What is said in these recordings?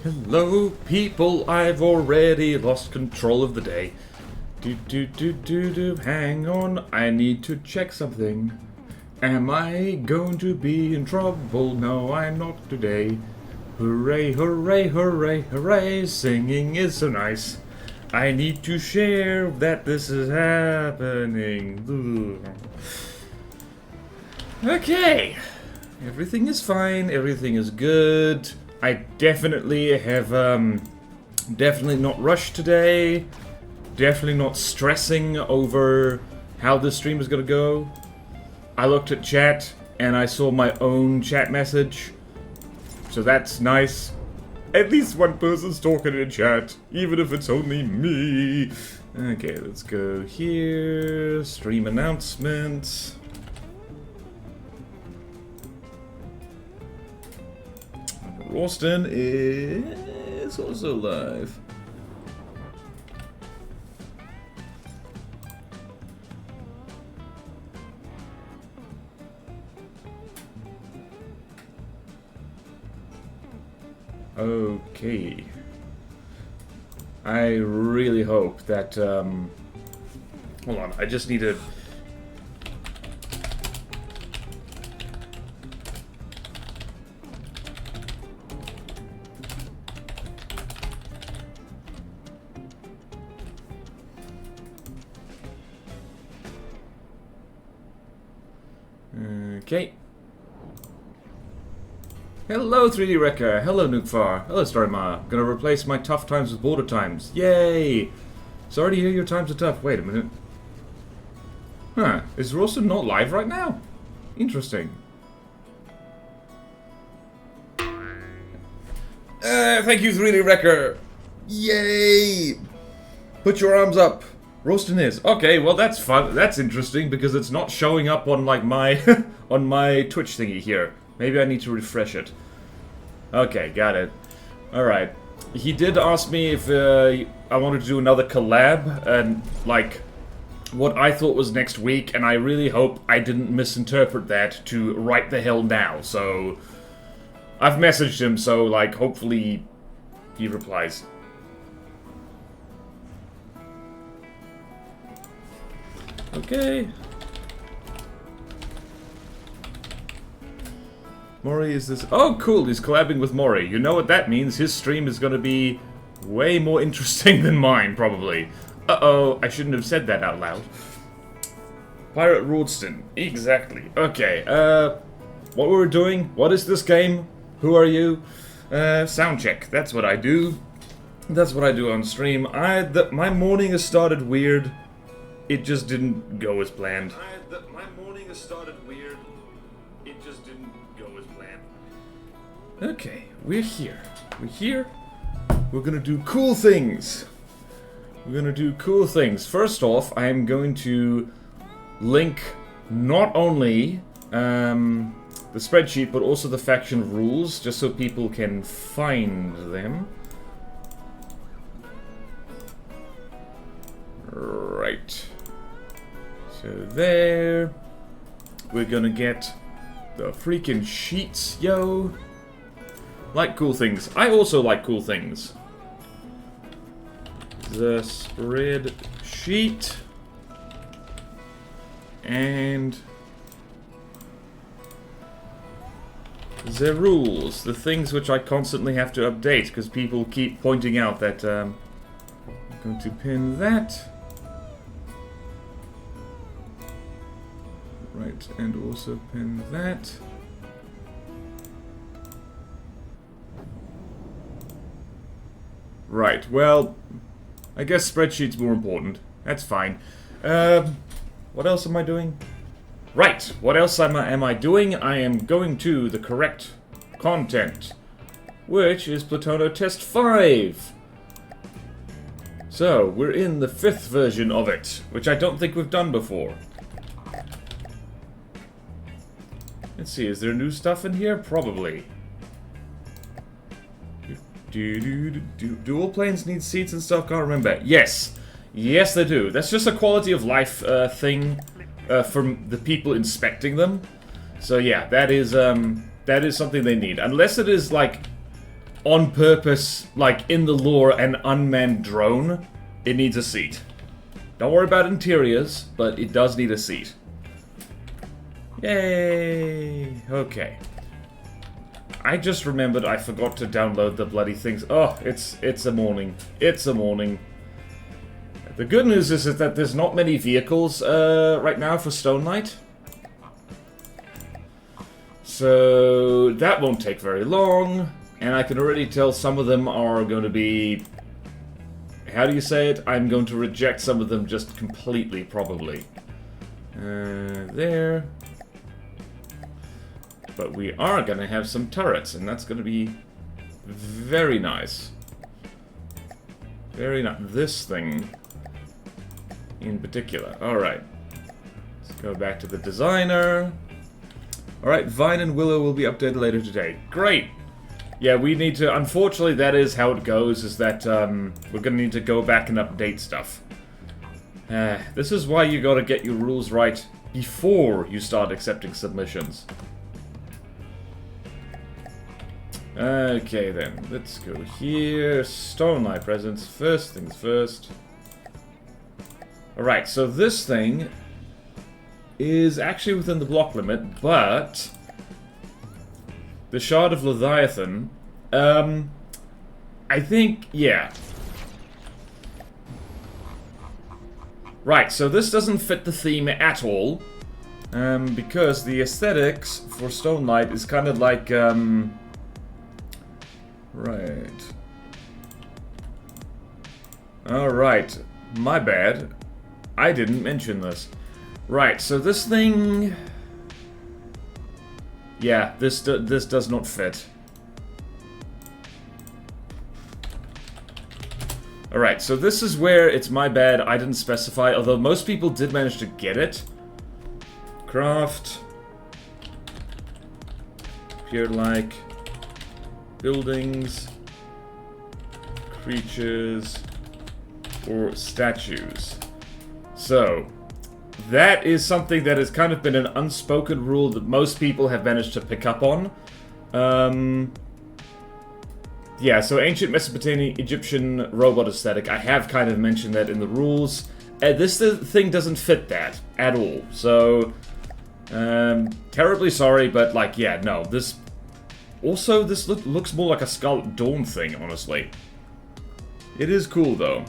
Hello, people, I've already lost control of the day. Hang on, I need to check something. Am I going to be in trouble? No, I'm not today. Hooray, hooray, hooray, hooray, singing is so nice. I need to share that this is happening. Okay. Everything is fine, everything is good. I definitely have, definitely not rushed today. Definitely not stressing over how this stream is gonna go. I looked at chat, and I saw my own chat message. So that's nice. At least one person's talking in chat, even if it's only me. Okay, let's go here. Stream announcements. Ralston is also live. Okay. I really hope that, hold on, I just need to... Okay. Hello, 3D Wrecker. Hello, Nukefar. Hello, Starima. Gonna replace my tough times with border times. Yay! Sorry to hear your times are tough. Wait a minute. Huh. Is Ralston not live right now? Interesting. Thank you, 3D Wrecker. Yay! Put your arms up. Ralston is. Okay, well that's fun. That's interesting because it's not showing up on like my on my Twitch thingy here. Maybe I need to refresh it. Okay, got it. Alright. He did ask me if I wanted to do another collab and like what I thought was next week, and I really hope I didn't misinterpret that to right the hell now. So I've messaged him, so like hopefully he replies. Okay. Maury is this... Oh, cool, he's collabing with Maury. You know what that means? His stream is gonna be way more interesting than mine, probably. Uh-oh, I shouldn't have said that out loud. Pirate Ralston. Exactly. Okay, what were we doing? What is this game? Who are you? Sound check. That's what I do. That's what I do on stream. My morning has started weird. It just didn't go as planned. My morning has started weird. It just didn't go as planned. Okay, we're here. We're here. We're gonna do cool things. We're gonna do cool things. First off, I am going to link not only the spreadsheet, but also the faction rules, just so people can find them. Right. So there, we're gonna get the freaking sheets, yo. Like cool things. I also like cool things. The spreadsheet and the rules, the things which I constantly have to update because people keep pointing out that I'm going to pin that. Right, and also pin that. Right, well, I guess spreadsheet's more important. That's fine. What else am I doing? Right, what else am I doing? I am going to the correct content, which is Platono Test 5. So, we're in the 5th version of it, which I don't think we've done before. Let's see, is there new stuff in here? Probably. Dual planes need seats and stuff? Can't remember. Yes. Yes, they do. That's just a quality of life thing from the people inspecting them. So yeah, that is something they need. Unless it is like on purpose, like in the lore, an unmanned drone, it needs a seat. Don't worry about interiors, but it does need a seat. Yay! Okay. I just remembered I forgot to download the bloody things. Oh, it's a morning. It's a morning. The good news is that there's not many vehicles right now for Stone Knight. So that won't take very long. And I can already tell some of them are going to be... How do you say it? I'm going to reject some of them just completely, probably. There. But we are going to have some turrets, and that's going to be very nice. Very nice. This thing in particular. Alright. Let's go back to the designer. Alright, Vine and Willow will be updated later today. Great! Yeah, we need to... Unfortunately, that is how it goes, is that we're going to need to go back and update stuff. This is why you got to get your rules right before you start accepting submissions. Okay then, let's go here. Stone Knight presents. First things first. Alright, so this thing is actually within the block limit, but the Shard of Leviathan, I think, yeah. Right, so this doesn't fit the theme at all, because the aesthetics for Stone Knight is kind of like, right. Alright, my bad. I didn't mention this. Right, so this thing... Yeah, this does not fit. Alright, so this is where it's my bad, I didn't specify, although most people did manage to get it. Craft. Appear-like. Buildings. Creatures. Or statues. So, that is something that has kind of been an unspoken rule that most people have managed to pick up on. Yeah, so ancient Mesopotamian Egyptian robot aesthetic. I have kind of mentioned that in the rules. This thing doesn't fit that at all. So, terribly sorry, but like, yeah, no. This also this looks more like a Scarlet Dawn thing, honestly. It is cool though.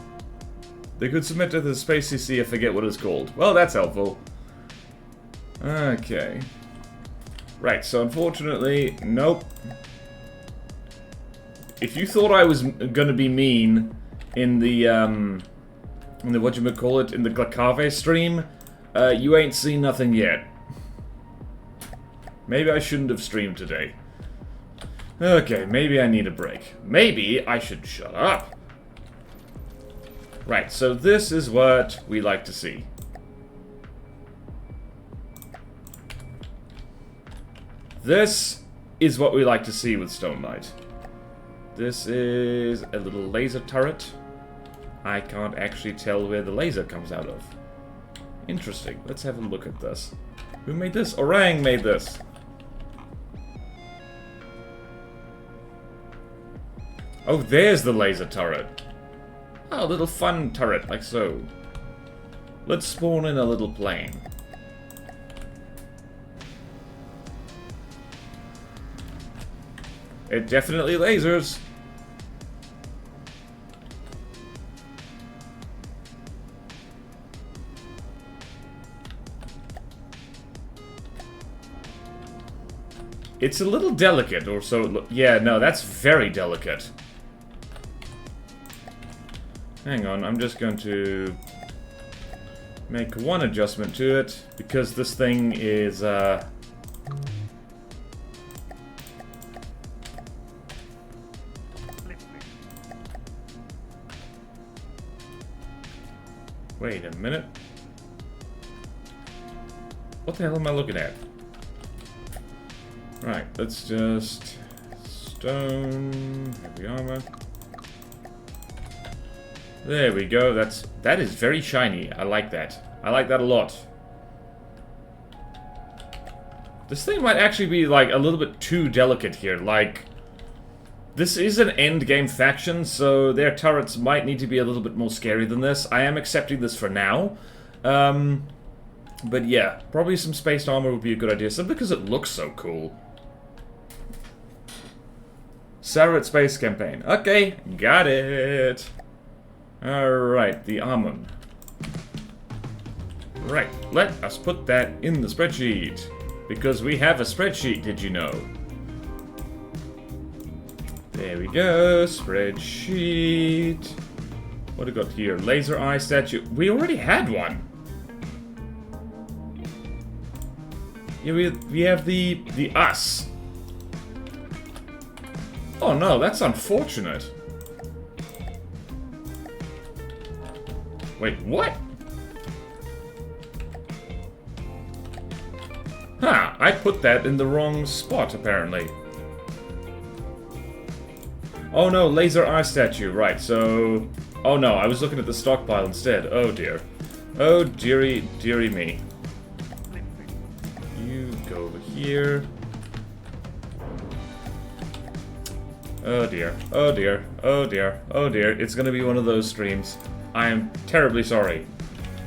They could submit to the Space CC, I forget what it's called. Well, that's helpful. Okay. Right, so unfortunately, nope. If you thought I was gonna be mean in the whatchamacallit, in the Glacave stream, you ain't seen nothing yet. Maybe I shouldn't have streamed today. Okay, maybe I need a break. Maybe I should shut up. Right, so this is what we like to see. This is what we like to see with Stone Knight. This is a little laser turret. I can't actually tell where the laser comes out of. Interesting. Let's have a look at this. Who made this? Orang made this. Oh, there's the laser turret. Oh, a little fun turret, like so. Let's spawn in a little plane. It definitely lasers. It's a little delicate, or so. Yeah, no, that's very delicate. Hang on, I'm just going to make one adjustment to it, because this thing is, Wait a minute. What the hell am I looking at? Right, let's just... Stone... Heavy armor. There we go, that is very shiny. I like that. I like that a lot. This thing might actually be like a little bit too delicate here. Like, This is an endgame faction, so their turrets might need to be a little bit more scary than this. I am accepting this for now. But yeah, probably some spaced armor would be a good idea, simply because it looks so cool. Sarah Space Campaign. Okay, got it. Alright, the armor. Right, let us put that in the spreadsheet. Because we have a spreadsheet, did you know? There we go, spreadsheet. What do we got here? Laser eye statue. We already had one. Yeah, we have the us. Oh no, that's unfortunate. Wait, what? Huh, I put that in the wrong spot, apparently. Oh no, laser eye statue, right, so... Oh no, I was looking at the stockpile instead. Oh dear. Oh dearie, dearie me. You go over here. Oh dear, oh dear, oh dear, oh dear. It's gonna be one of those streams. I am terribly sorry.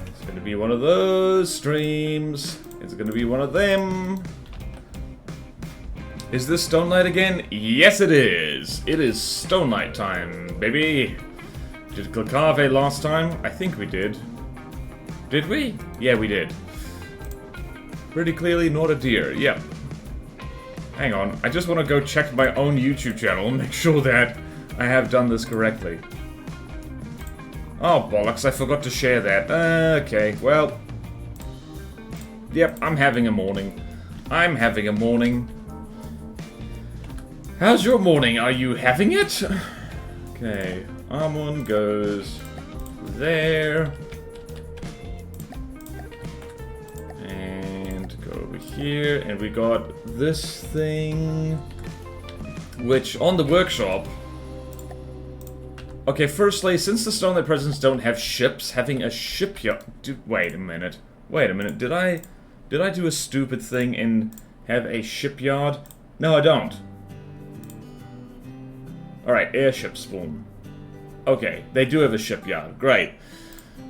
It's gonna be one of those streams. It's gonna be one of them. Is this Stone Light again? Yes, it is. It is Stone Light time, baby. Did Glacave last time? I think we did. Did we? Yeah, we did. Pretty clearly not a deer. Yep. Hang on. I just want to go check my own YouTube channel and make sure that I have done this correctly. Oh, bollocks. I forgot to share that. Okay, well. Yep, I'm having a morning. I'm having a morning. How's your morning? Are you having it? Okay, Armon goes there. And go over here. And we got this thing. Which, on the workshop... Okay, firstly, since the Stone Light Presents don't have ships, having a shipyard... Wait a minute. Wait a minute. Did I do a stupid thing and have a shipyard? No, I don't. Alright, airship spawn. Okay, they do have a shipyard. Great.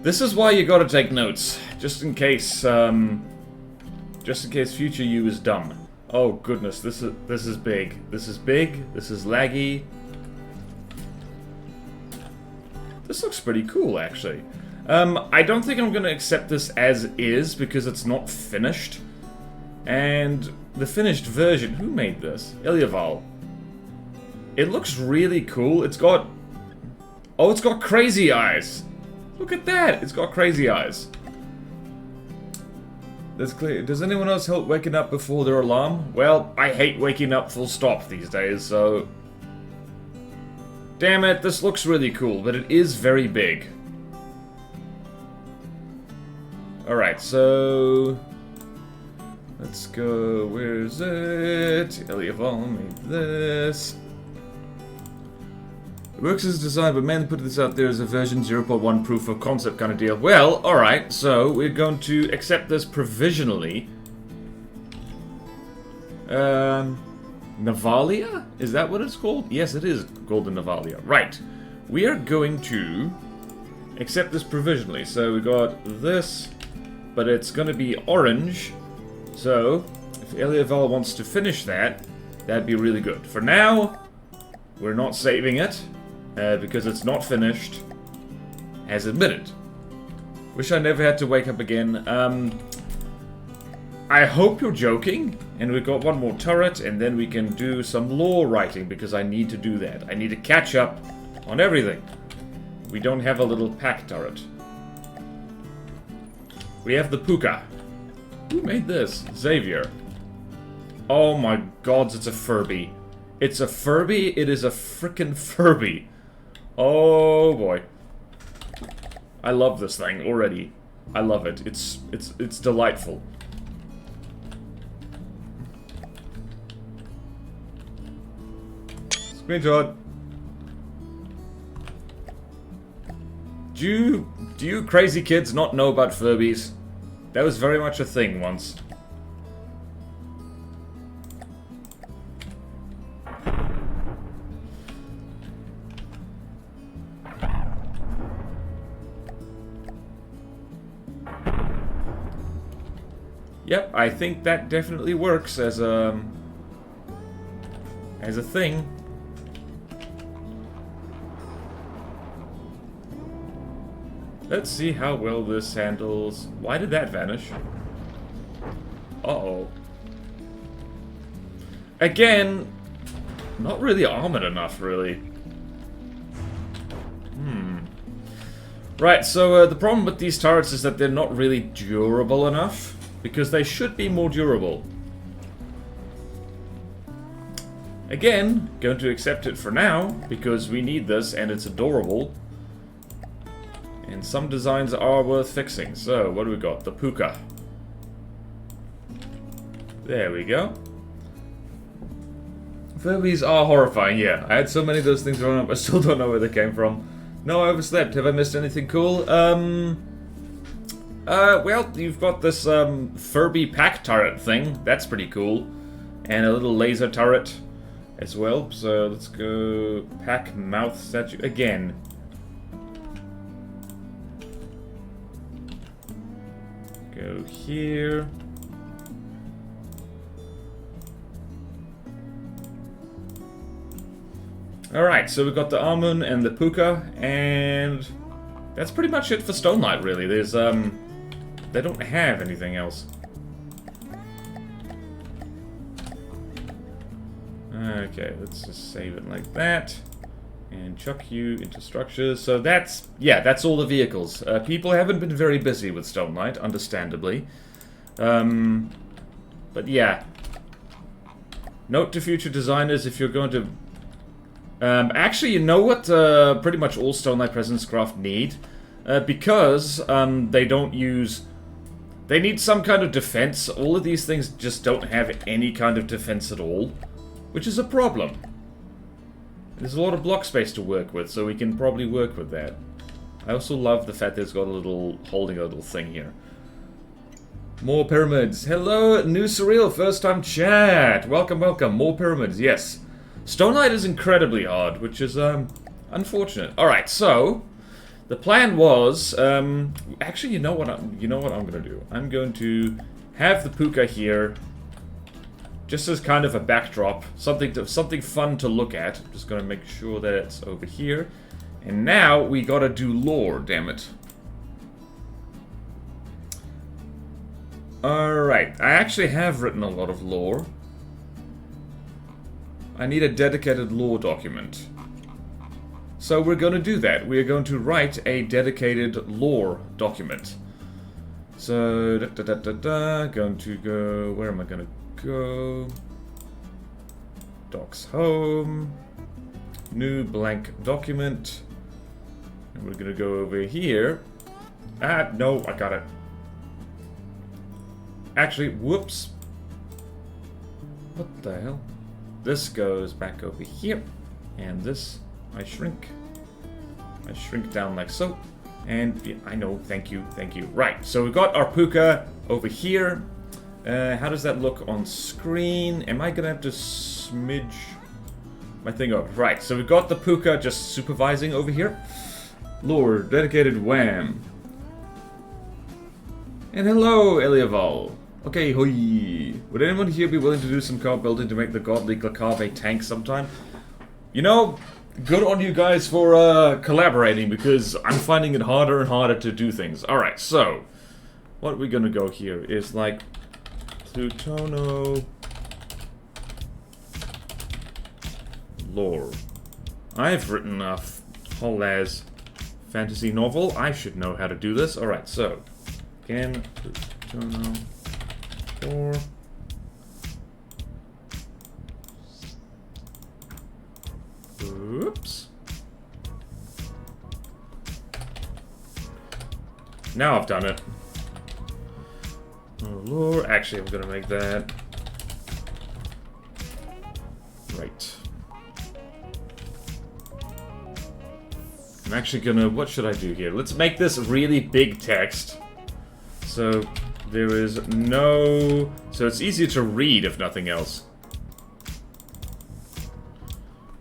This is why you gotta take notes. Just in case future you is dumb. Oh goodness, this is big. This is big. This is laggy. This looks pretty cool, actually. I don't think I'm gonna accept this as is, because it's not finished. And the finished version... Who made this? Ilyaval. It looks really cool. It's got... Oh, it's got crazy eyes! Look at that! It's got crazy eyes. That's clear. Does anyone else help waking up before their alarm? Well, I hate waking up full stop these days, so... Damn it, this looks really cool, but it is very big. Alright, so... Let's go... Where is it? Ilyaval made this... It works as designed, but man, put this out there as a version 0.1 proof of concept kind of deal. Well, alright, so we're going to accept this provisionally. Navalia? Is that what it's called? Yes, it is called the Navalia. Right. We are going to accept this provisionally. So we got this, but it's going to be orange. So, if Ilyaval wants to finish that, that'd be really good. For now, we're not saving it. Because it's not finished, as admitted. Wish I never had to wake up again. I hope you're joking, and we've got one more turret, and then we can do some lore writing, because I need to do that. I need to catch up on everything. We don't have a little pack turret. We have the Puka. Who made this? Xavier. Oh my gods, it's a Furby. It's a Furby? It is a frickin' Furby. Oh boy. I love this thing already. I love it. It's delightful. Screenshot. Do you crazy kids not know about Furbies? That was very much a thing once. Yep, I think that definitely works as a thing. Let's see how well this handles. Why did that vanish? Uh-oh. Again, not really armored enough, really. Right, so the problem with these turrets is that they're not really durable enough, because they should be more durable. Again, going to accept it for now, because we need this and it's adorable. And some designs are worth fixing. So, what do we got? The Puka. There we go. Furbies are horrifying, yeah. I had so many of those things growing up, I still don't know where they came from. No, I overslept. Have I missed anything cool? Well, you've got this, Furby pack turret thing. That's pretty cool. And a little laser turret as well. So, let's go pack mouth statue. Again. Go here. Alright, so we've got the Almond and the Puka, and that's pretty much it for Stone Knight, really. There's, they don't have anything else. Okay, let's just save it like that. And chuck you into structures. So that's, yeah, that's all the vehicles. People haven't been very busy with Stone Knight, understandably. But yeah. Note to future designers, if you're going to... actually, you know what pretty much all Stone Knight Presence Craft need? Because they don't use... They need some kind of defense. All of these things just don't have any kind of defense at all. Which is a problem. There's a lot of block space to work with, so we can probably work with that. I also love the fact that it's got a little... holding a little thing here. More pyramids. Hello, new surreal, first time chat. Welcome, welcome. More pyramids, yes. Stone Knight is incredibly hard, which is, unfortunate. Alright, so, the plan was, actually, you know what I'm gonna do? I'm going to have the Puka here, just as kind of a backdrop, something fun to look at. I'm just gonna make sure that it's over here. And now, we gotta do lore, damn it. Alright, I actually have written a lot of lore. I need a dedicated lore document. So we're going to do that. We're going to write a dedicated lore document. So, going to go... Where am I going to go? Docs home. New blank document. And we're going to go over here. Ah, no, I got it. Actually, whoops. What the hell? This goes back over here, and this, I shrink down like so, and yeah, I know, thank you. Right, so we've got our Puka over here. How does that look on screen? Am I gonna have to smidge my thing over? Right, so we've got the Puka just supervising over here. Lord, dedicated wham. And hello, Eliaval. Okay, hoi. Would anyone here be willing to do some car building to make the godly Glakave a tank sometime? You know, good on you guys for collaborating, because I'm finding it harder and harder to do things. Alright, so, what we're gonna go here is like Plutono lore. I've written a whole as fantasy novel. I should know how to do this. Alright, so, again, Plutono. Oops. Now I've done it. Oh, lore. Actually, I'm gonna make that. Right. I'm actually gonna... What should I do here? Let's make this really big text. So... There is no... So it's easier to read, if nothing else.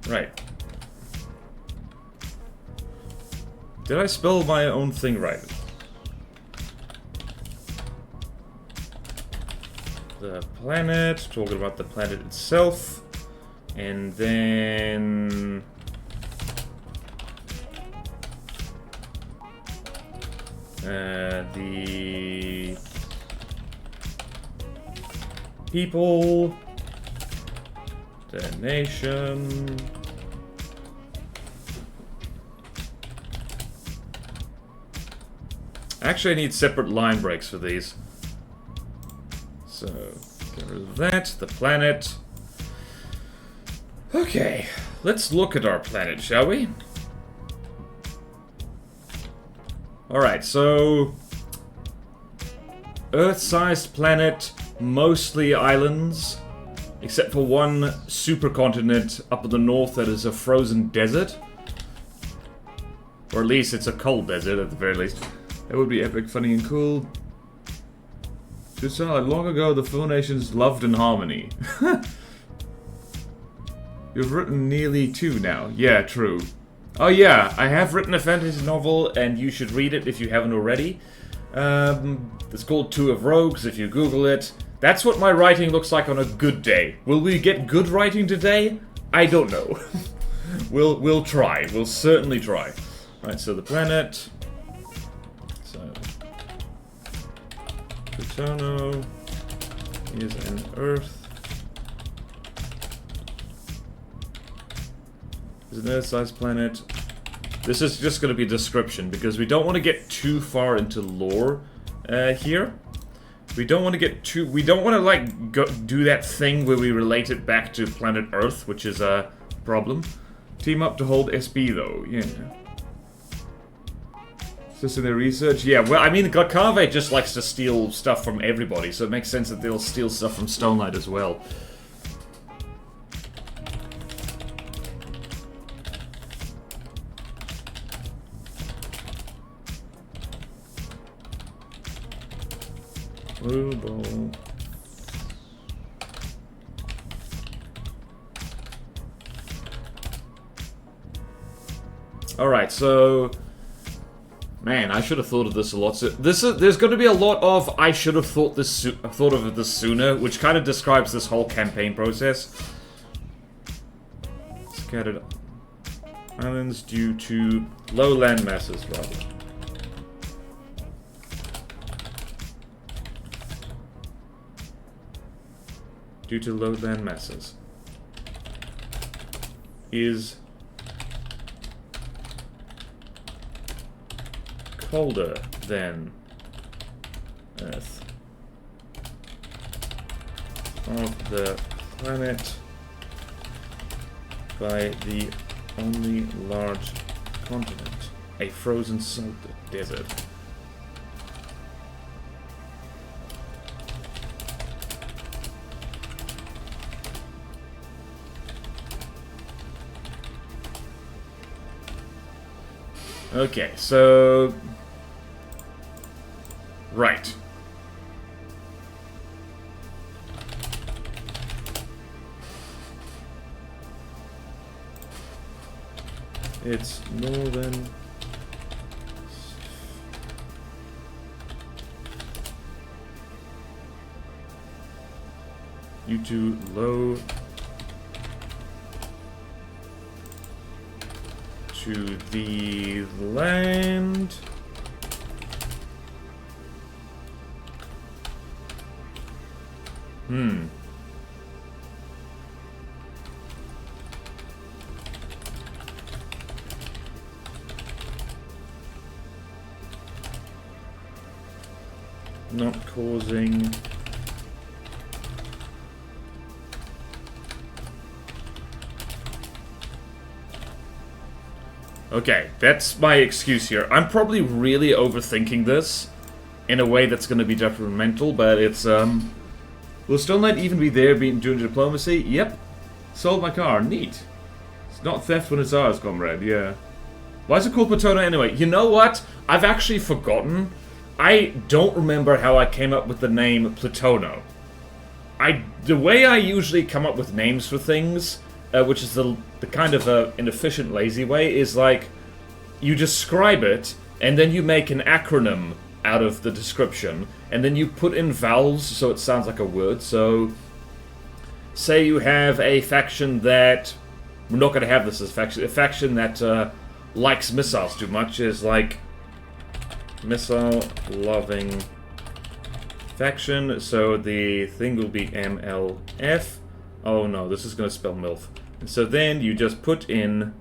Right. Did I spell my own thing right? the planet, talking about the planet itself, and then the people, the nation. Actually, I need separate line breaks for these. So, get rid of that, the planet. Okay, let's look at our planet, shall we? Alright, so Earth-sized planet, mostly islands, except for one supercontinent up in the north that is a frozen desert. Or at least it's a cold desert, at the very least. That would be epic, funny, and cool. Just long ago, the four nations loved in harmony. You've written nearly 2 now. Yeah, true. Oh yeah, I have written a fantasy novel, and you should read it if you haven't already. It's called 2 of Rogues, if you Google it. That's what my writing looks like on a good day. Will we get good writing today? I don't know. We'll try. We'll certainly try. Right, so the planet. So Tiptoe is an Earth. Is an Earth-sized planet. This is just going to be a description because we don't want to get too far into lore here. We don't want to get too. We don't want to like do that thing where we relate it back to planet Earth, which is a problem. Team up to hold SB though. Yeah. Is this in their research? Yeah. Well, I mean, Cave just likes to steal stuff from everybody, so it makes sense that they'll steal stuff from Stone Knight as well. Blue ball. Alright, so... Man, I should have thought of this a lot. So there's going to be a lot of I should have thought of this sooner, which kind of describes this whole campaign process. Scattered islands due to low land masses, rather. Due to low land masses. Is colder than Earth. Of the planet by the only large continent, a frozen salt desert. Okay, so... Right. It's northern... due to low... to the land. Not causing... Okay, that's my excuse here. I'm probably really overthinking this in a way that's going to be detrimental, but it's, Will Stone Knight even be there doing diplomacy? Yep. Sold my car. Neat. It's not theft when it's ours, comrade. Yeah. Why is it called Platona anyway? You know what? I've actually forgotten. I don't remember how I came up with the name Platono. The way I usually come up with names for things... which is the kind of inefficient, lazy way, is like, you describe it, and then you make an acronym out of the description, and then you put in vowels so it sounds like a word. So, say you have a faction that... We're not going to have this as a faction that likes missiles too much, is like missile-loving faction, so the thing will be MLF. Oh no, this is going to spell MILF. And so then you just put in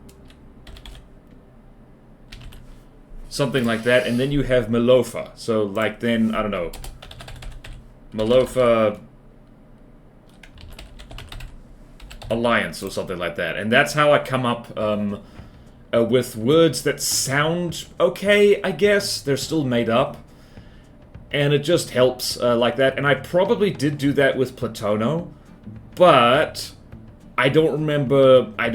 something like that, and then you have Malofa. So like then, I don't know, Malofa Alliance or something like that. And that's how I come up with words that sound okay, I guess. They're still made up. And it just helps like that. And I probably did do that with Platono, but I don't remember. I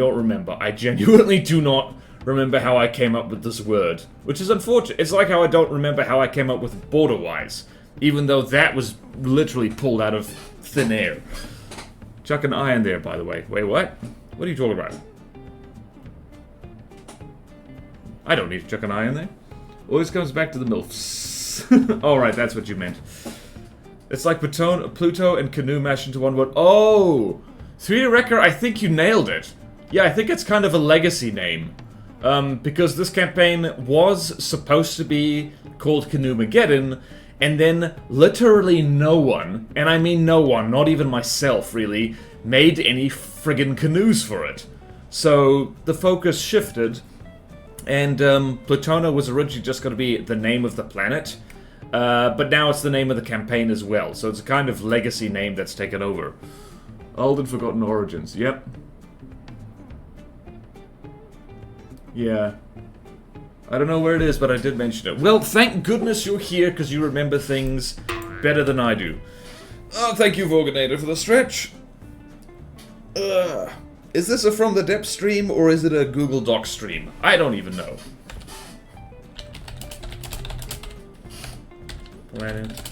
genuinely do not remember how I came up with this word, which is unfortunate. It's like how I don't remember how I came up with BorderWise, even though that was literally pulled out of thin air. Chuck an eye in there, by the way. Wait, what? What are you talking about? I don't need to chuck an eye in there. Always comes back to the MILFs. Alright, that's what you meant. It's like Pluto and Canoe mashed into one word. Oh! 3 Wrecker, I think you nailed it. Yeah, I think it's kind of a legacy name. Because this campaign was supposed to be called Canoemageddon, and then literally no one, and I mean no one, not even myself really, made any friggin' canoes for it. So the focus shifted, and Plutona was originally just going to be the name of the planet, but now it's the name of the campaign as well, so it's a kind of legacy name that's taken over. Old and Forgotten Origins, yep. Yeah. I don't know where it is, but I did mention it. Well, thank goodness you're here, because you remember things better than I do. Oh, thank you, Vorganator, for the stretch. Is this a From the Depths stream, or is it a Google Docs stream? I don't even know. Planet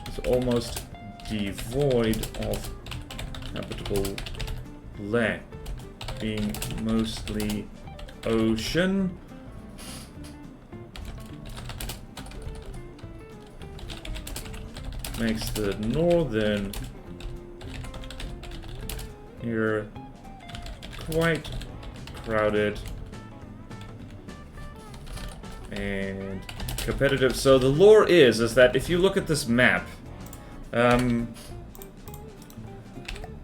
is almost devoid of habitable land, being mostly ocean. Makes the northern here quite crowded and competitive. So the lore is that if you look at this map,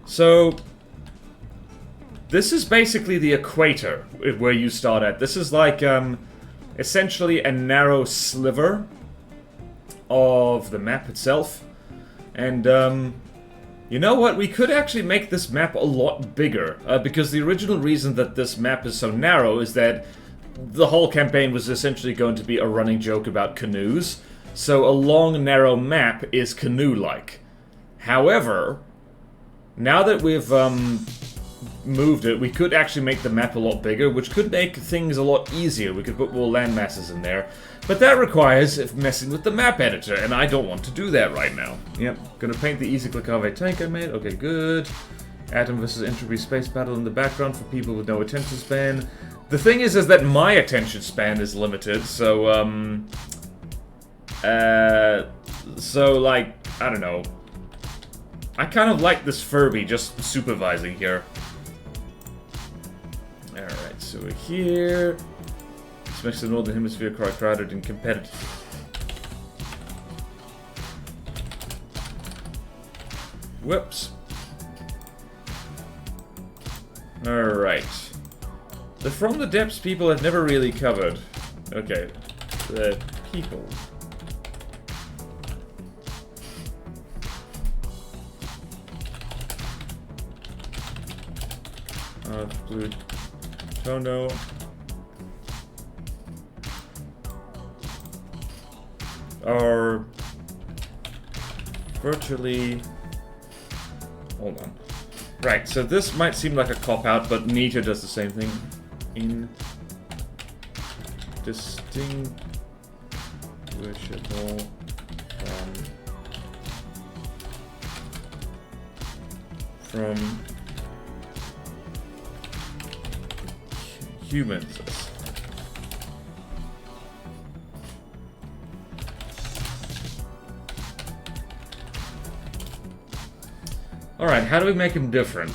so this is basically the equator where you start at. This is like essentially a narrow sliver of the map itself. And you know what? We could actually make this map a lot bigger, because the original reason that this map is so narrow is that the whole campaign was essentially going to be a running joke about canoes. So a long, narrow map is canoe-like. However, now that we've moved it, we could actually make the map a lot bigger, which could make things a lot easier. We could put more land masses in there. But that requires messing with the map editor, and I don't want to do that right now. Yep, gonna paint the easy Clicave tank I made. Okay, good. Atom versus Entropy space battle in the background for people with no attention span. The thing is that my attention span is limited, so, like, I don't know. I kind of like this Furby just supervising here. Alright, so we're here. This makes the Northern Hemisphere quite crowded and competitive. Whoops. Alright. The From the Depths people I've never really covered. Okay. The people. Blue Tono. Are virtually... Hold on. Right, so this might seem like a cop-out, but Nita does the same thing. Indistinguishable from humans. Alright, how do we make him different?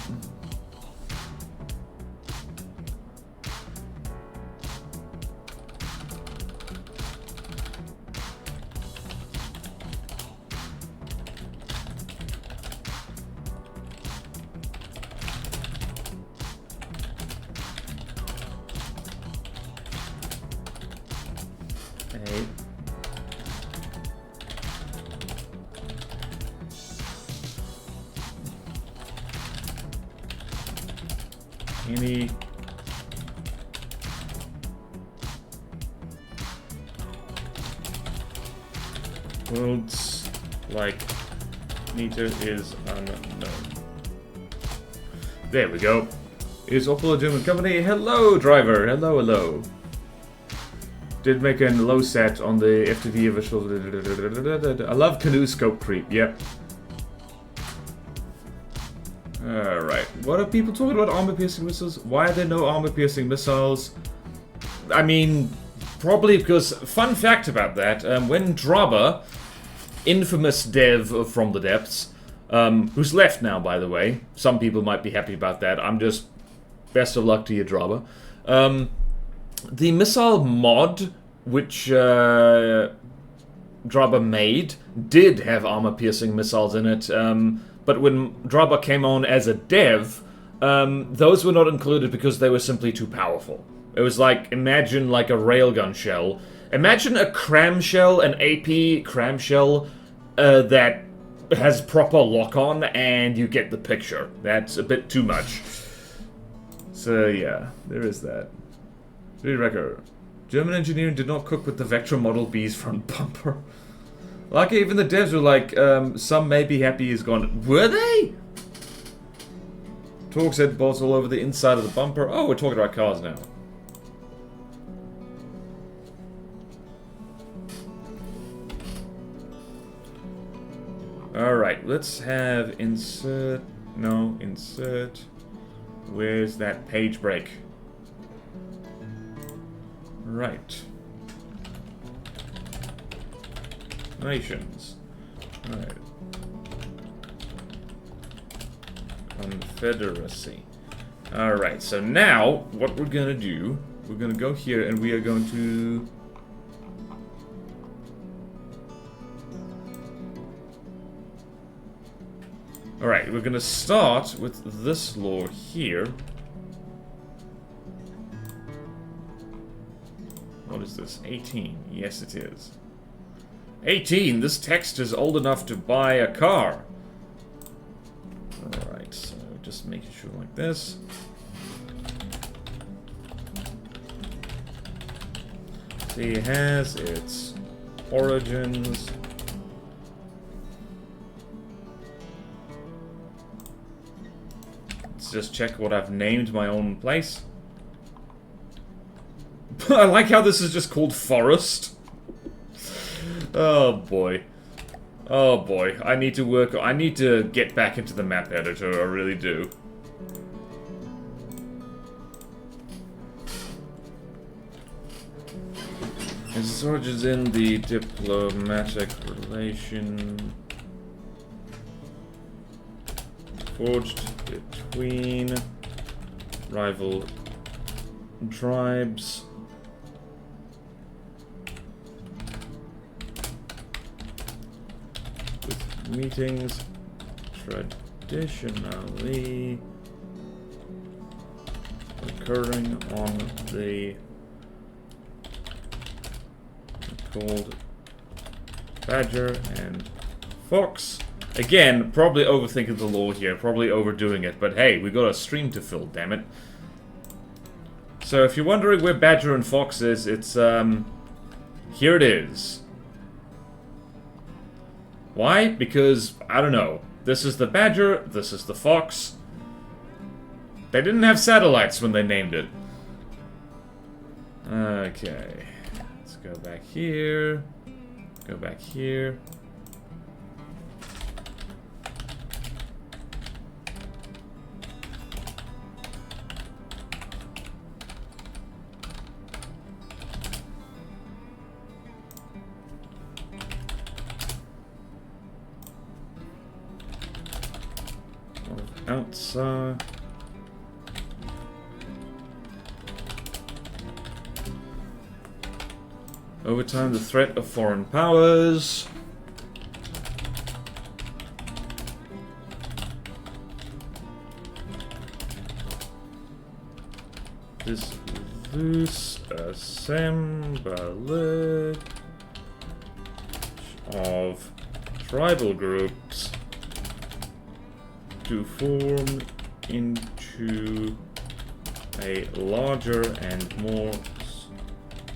Any worlds like meter is unknown. There we go. Is Opel a German company? Hello, driver. Hello, hello. Did make a low set on the FTV visual. I love canoe scope creep. Yep. Alright, what are people talking about armor-piercing missiles? Why are there no armor-piercing missiles? I mean, probably because, fun fact about that, when Draba, infamous dev from the depths, who's left now, by the way, some people might be happy about that, I'm just, best of luck to you, Draba. The missile mod, which Draba made, did have armor-piercing missiles in it, but when Draba came on as a dev, those were not included because they were simply too powerful. It was like, imagine like a railgun shell. Imagine a cram shell, an AP cram shell, that has proper lock-on, and you get the picture. That's a bit too much. So yeah, there is that. Record. German engineering did not cook with the Vectra Model B's front bumper. Like, even the devs were like, some may be happy he's gone. Were they? Torx head bolts all over the inside of the bumper. Oh, we're talking about cars now. Alright, let's have insert. No, insert. Where's that page break? Right. Nations. Alright. Confederacy. Alright, so now, what we're gonna do, we're gonna go here and we are going to... Alright, we're gonna start with this law here. What is this? 18. Yes, it is. 18! This text is old enough to buy a car. Alright, so just making sure like this. See, it has its origins. Let's just check what I've named my own place. I like how this is just called Forest. Oh boy. Oh boy. I need to get back into the map editor, I really do. Its origins in the diplomatic relation forged between rival tribes. Meetings traditionally occurring on the called Badger and Fox. Again, probably overthinking the law here, probably overdoing it, but hey, we got a stream to fill, damn it. So if you're wondering where Badger and Fox is, it's here it is. Why? Because, I don't know. This is the Badger, this is the Fox. They didn't have satellites when they named it. Okay. Let's go back here. Go back here. outside. Over time, the threat of foreign powers. This loose assemblage of tribal groups to form into a larger and more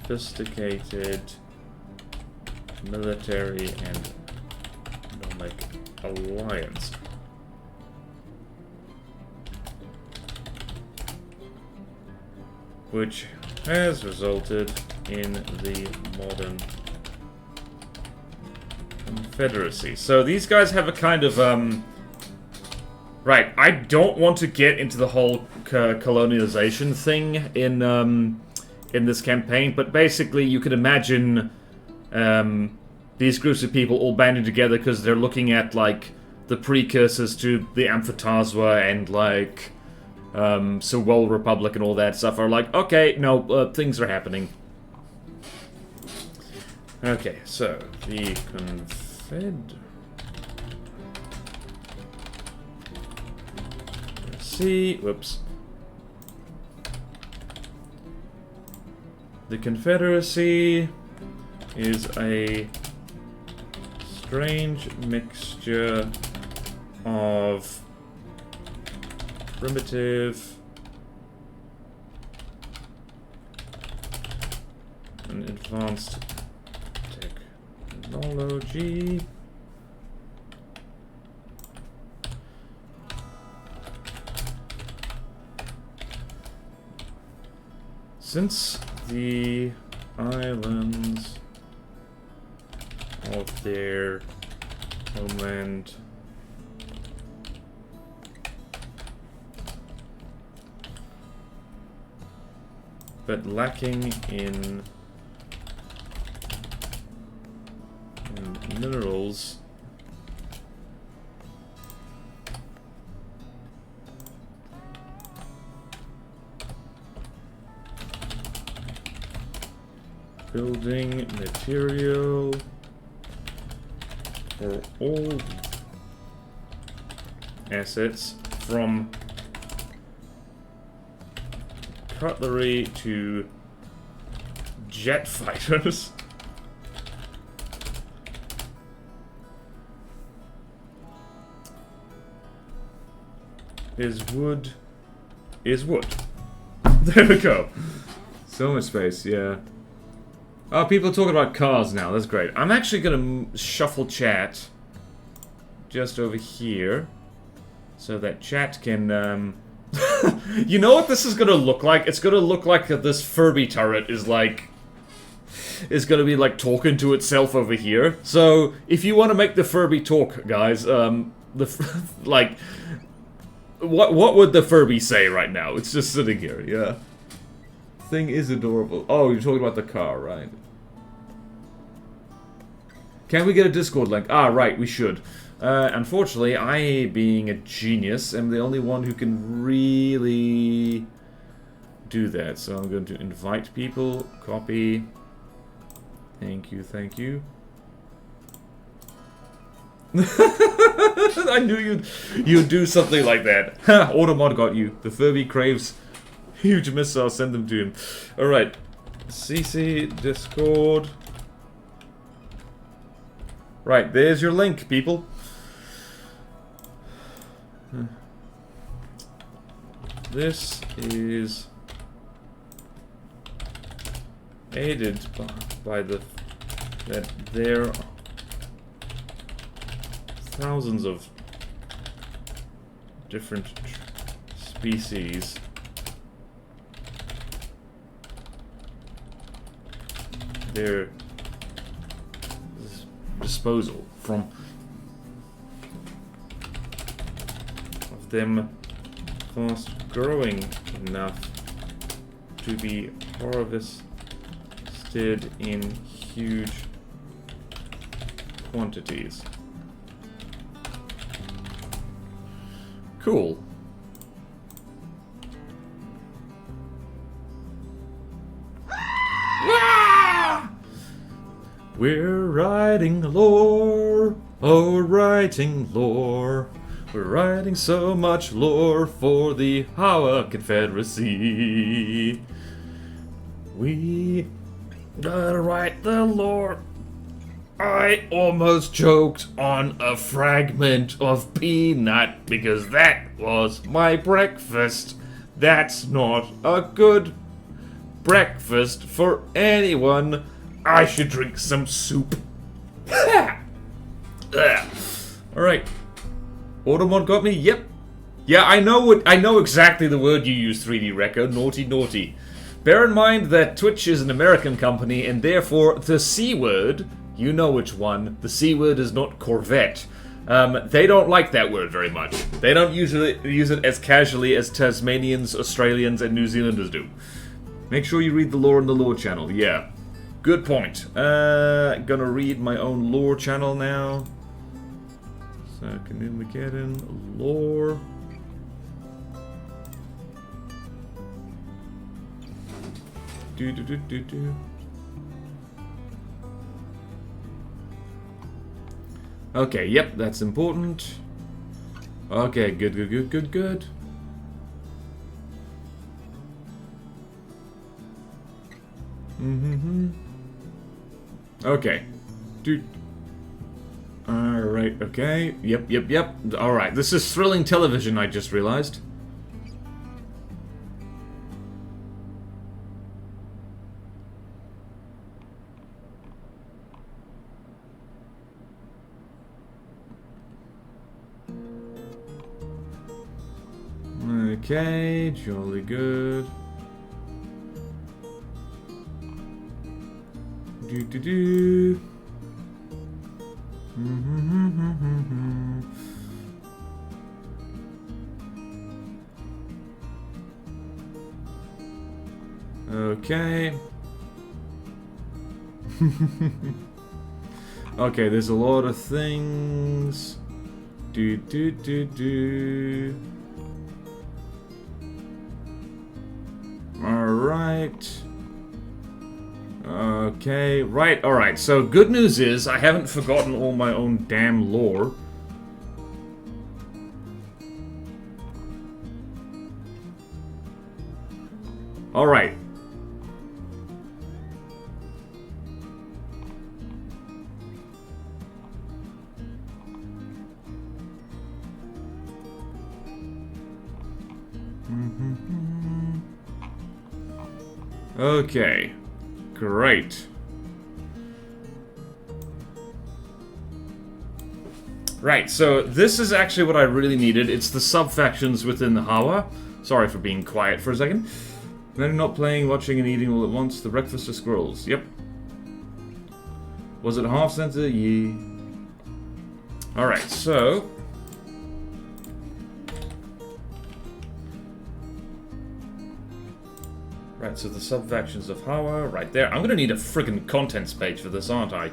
sophisticated military and economic alliance. Which has resulted in the modern Confederacy. So these guys have a kind of, right, I don't want to get into the whole colonialization thing in this campaign, but basically you could imagine these groups of people all banding together because they're looking at, like, the precursors to the Amphitaswa and, like, Sewol Republic and all that stuff are like, okay, no, things are happening. Okay, so the whoops. The Confederacy is a strange mixture of primitive and advanced technology. Since the islands of their homeland but lacking in minerals, building material for all assets from cutlery to jet fighters. Is wood. There we go. So much space, yeah. Oh, people are talking about cars now. That's great. I'm actually gonna shuffle chat just over here so that chat can, you know what this is gonna look like? It's gonna look like this Furby turret is like... is gonna be like talking to itself over here. So, if you want to make the Furby talk, guys, like... What would the Furby say right now? It's just sitting here, yeah. Thing is adorable. Oh, you're talking about the car, right? Can we get a Discord link? Ah, right, we should. Unfortunately, I, being a genius, am the only one who can really do that. So I'm going to invite people, copy. Thank you, thank you. I knew you'd do something like that. Ha! Automod got you. The Furby craves huge missiles. Send them to him. Alright. CC Discord. Right, there's your link, people. This is aided by the that there are thousands of different species their disposal from of them fast growing enough to be harvested in huge quantities. Cool. We're writing lore, oh, writing lore. We're writing so much lore for the Hawa Confederacy. We gotta write the lore. I almost choked on a fragment of peanut because that was my breakfast. That's not a good breakfast for anyone. I should drink some soup. Alright. Automod got me? Yep. Yeah, I know exactly the word you use, 3D Reco. Naughty, naughty. Bear in mind that Twitch is an American company, and therefore the C word, you know which one, the C word is not Corvette. They don't like that word very much. They don't usually use it as casually as Tasmanians, Australians, and New Zealanders do. Make sure you read the lore in the lore channel, yeah. Good point. Gonna read my own lore channel now. So, Armageddon, lore. Do. Okay, yep, that's important. Okay, good. Okay. Dude. Alright, okay. Yep. Alright, this is thrilling television, I just realized. Okay, jolly good. Do. Okay. Okay, there's a lot of things. Do. Alright. Okay, right, alright. So, good news is, I haven't forgotten all my own damn lore. Alright. Okay. Great. Right, so this is actually what I really needed. It's the sub-factions within the Hawa. Sorry for being quiet for a second. Men not playing, watching, and eating all at once. The breakfast of squirrels. Yep. Was it half center? Yee. Alright, so... Right, so the sub-factions of Hawa, right there. I'm gonna need a friggin' contents page for this, aren't I?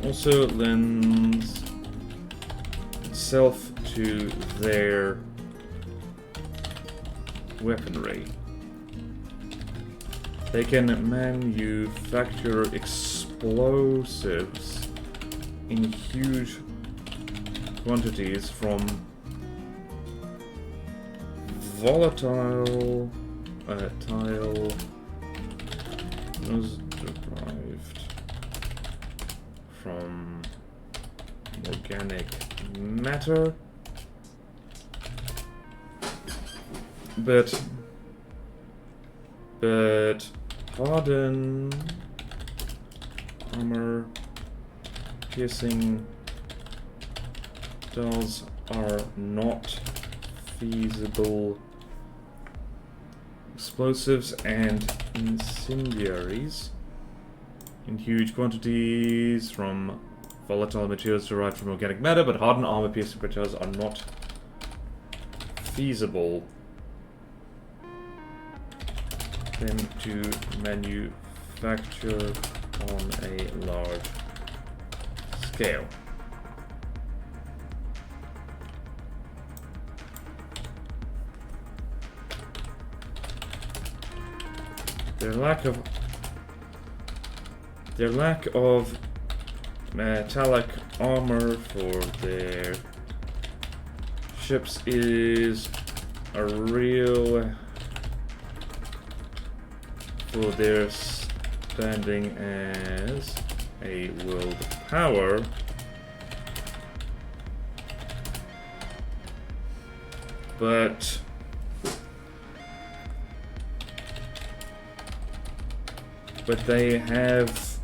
Also lends itself to their weaponry. They can manufacture explosives in huge quantities from volatile tile derived from organic matter, but hardened armor piercing dolls are not feasible. Explosives and incendiaries in huge quantities from volatile materials derived from organic matter, but hardened armor piercing projectiles are not feasible them to manufacture on a large scale. Their lack of metallic armor for their ships is a real for their standing as a world power. But they have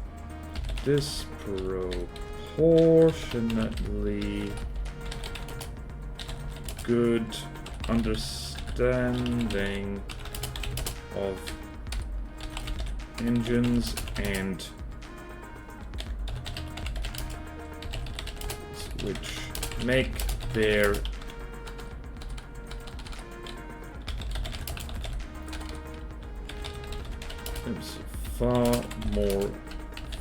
disproportionately good understanding of engines and which make their far more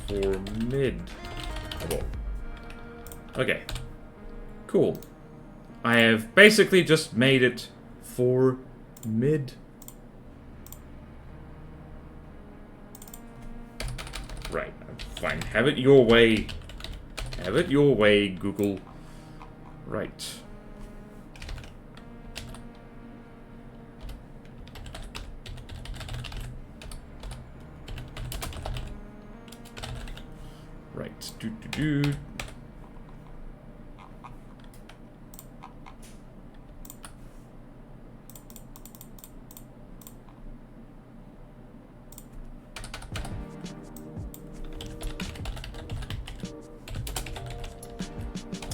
formidable. Okay. Cool. I have basically just made it for mid. Right. Fine. Have it your way. Have it your way, Google. Right. Right. Do.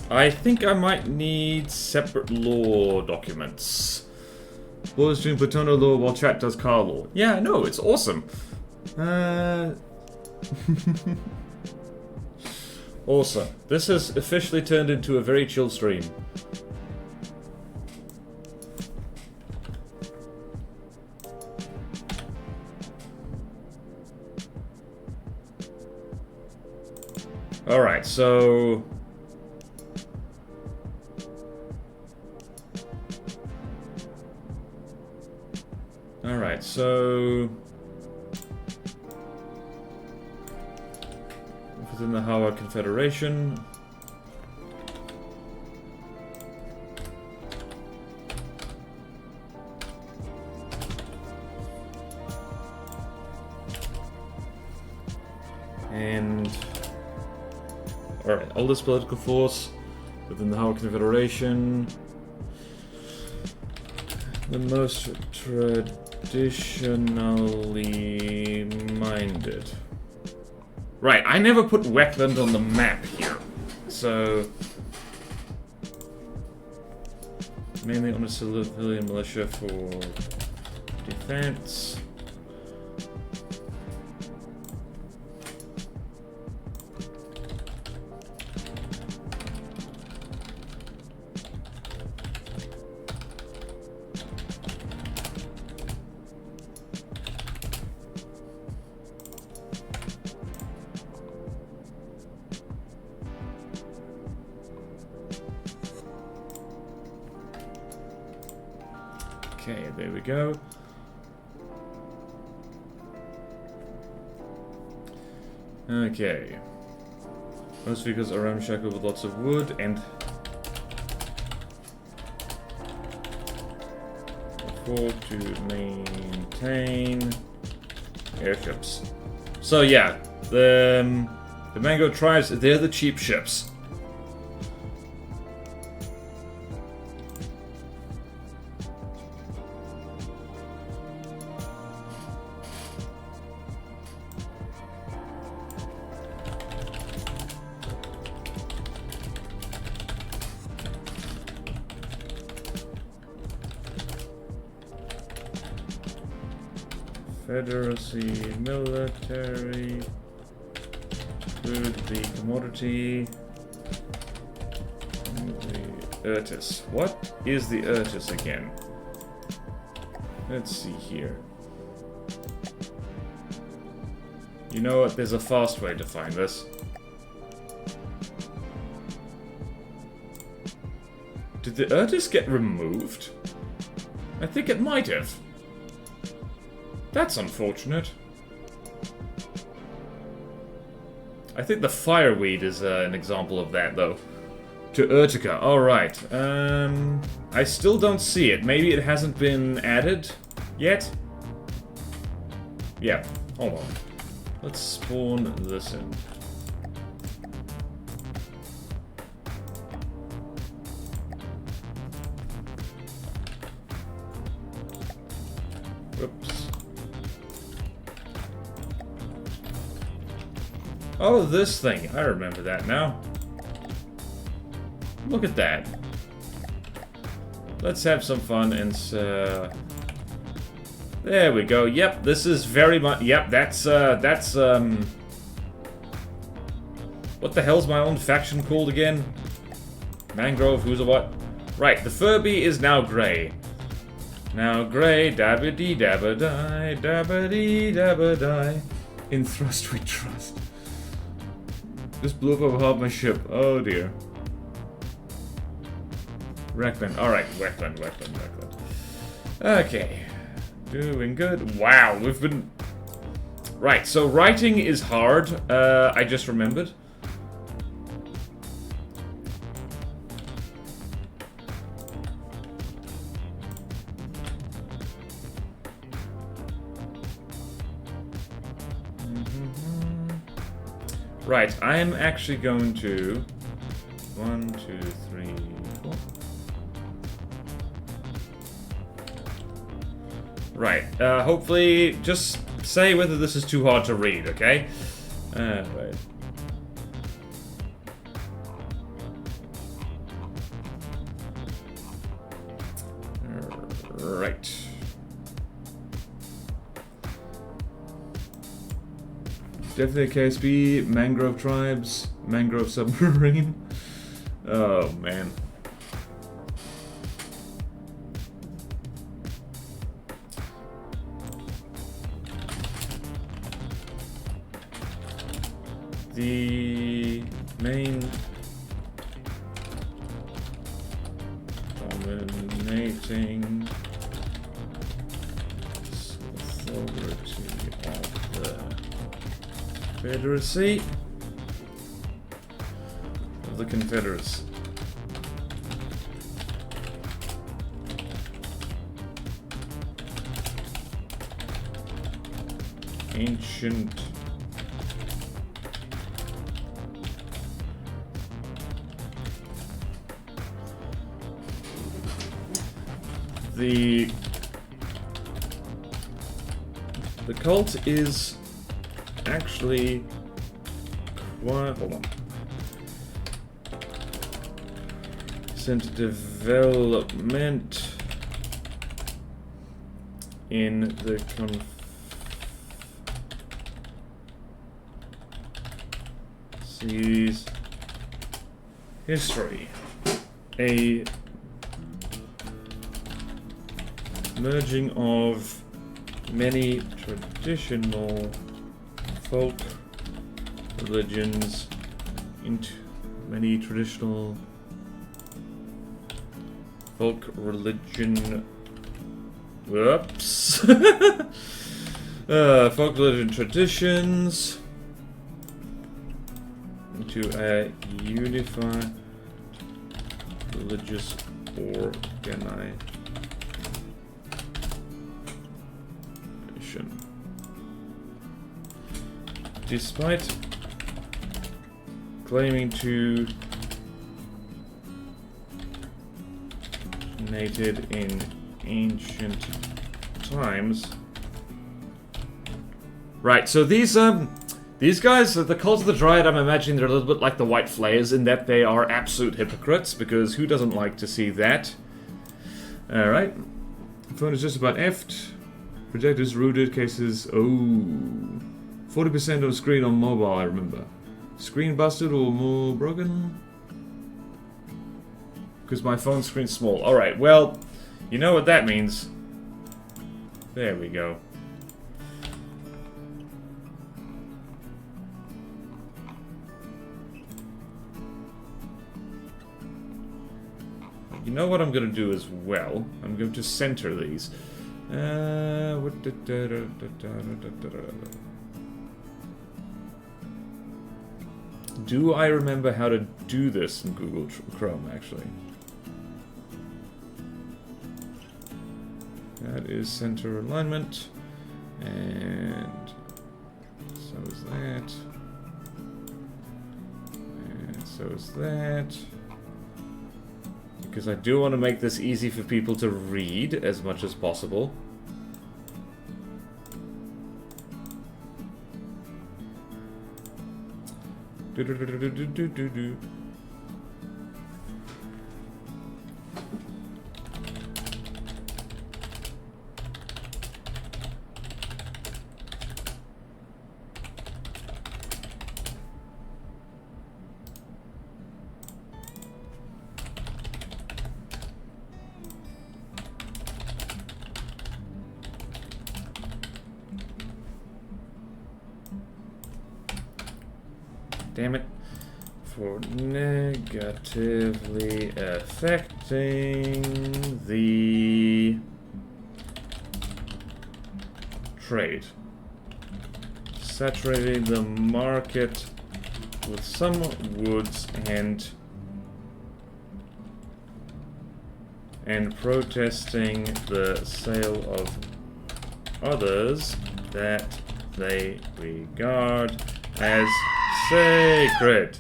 I think I might need separate law documents. Borders doing Platono law while chat does car law. Yeah, no, it's awesome. Awesome. This has officially turned into a very chill stream. Alright, so... Alright, so... Within the Haugen Confederation... And... Alright, oldest political force within the Haugen Confederation... The most traditionally minded. Right, I never put Wetland on the map here. So... Mainly on a civilian militia for defense. Okay, there we go. Okay. Most vehicles are ramshackle with lots of wood and... afford to maintain airships. So yeah, the Mango tribes, they're the cheap ships. Confederacy military include the commodity Otis. What is the Otis again? Let's see here. You know what? There's a fast way to find this. Did the Otis get removed? I think it might have. That's unfortunate. I think the fireweed is an example of that, though. To Urtica, alright. I still don't see it. Maybe it hasn't been added yet? Yeah, hold on. Let's spawn this in. Whoops. Oh, this thing. I remember that now. Look at that. Let's have some fun and there we go. Yep, this is very much. Yep, that's what the hell's my own faction called again? Mangrove, who's a what? Right, the Furby is now grey. Now grey, dabba-dee dabba-die, dabba-dee dabba-die. In thrust we trust. This blew up over half my ship. Oh dear. Wreckland. Alright, Wreckland. Okay. Doing good. Wow, we've been... Right, so writing is hard. I just remembered. Right, I'm actually going to... 1, 2, 3, 4... Right, hopefully, just say whether this is too hard to read, okay? Right. Right. Definitely KSB, Mangrove Tribes, Mangrove Submarine. Oh, man. The main dominating authority of the Confederacy of the Confederacy. Ancient the cult is actually quite... Hold on. Recent development in the history. A merging of many traditional folk religions into many traditional folk religion. Whoops. Folk religion traditions into a unified religious organization. Despite claiming to originated in ancient times. Right, so these guys, the Cult of the Dryad, I'm imagining they're a little bit like the White Flayers in that they are absolute hypocrites, because who doesn't like to see that? Alright. Phone is just about effed. Projectors rooted, cases... Oh... 40% of screen on mobile, I remember. Screen busted or more broken? Because my phone screen's small. Alright, well, you know what that means. There we go. You know what I'm going to do as well? I'm going to center these. Do I remember how to do this in Google Chrome, actually? That is center alignment. And so is that. And so is that. Because I do want to make this easy for people to read as much as possible. Damn it. For negatively affecting the trade. Saturating the market with some woods and protesting the sale of others that they regard as sacred.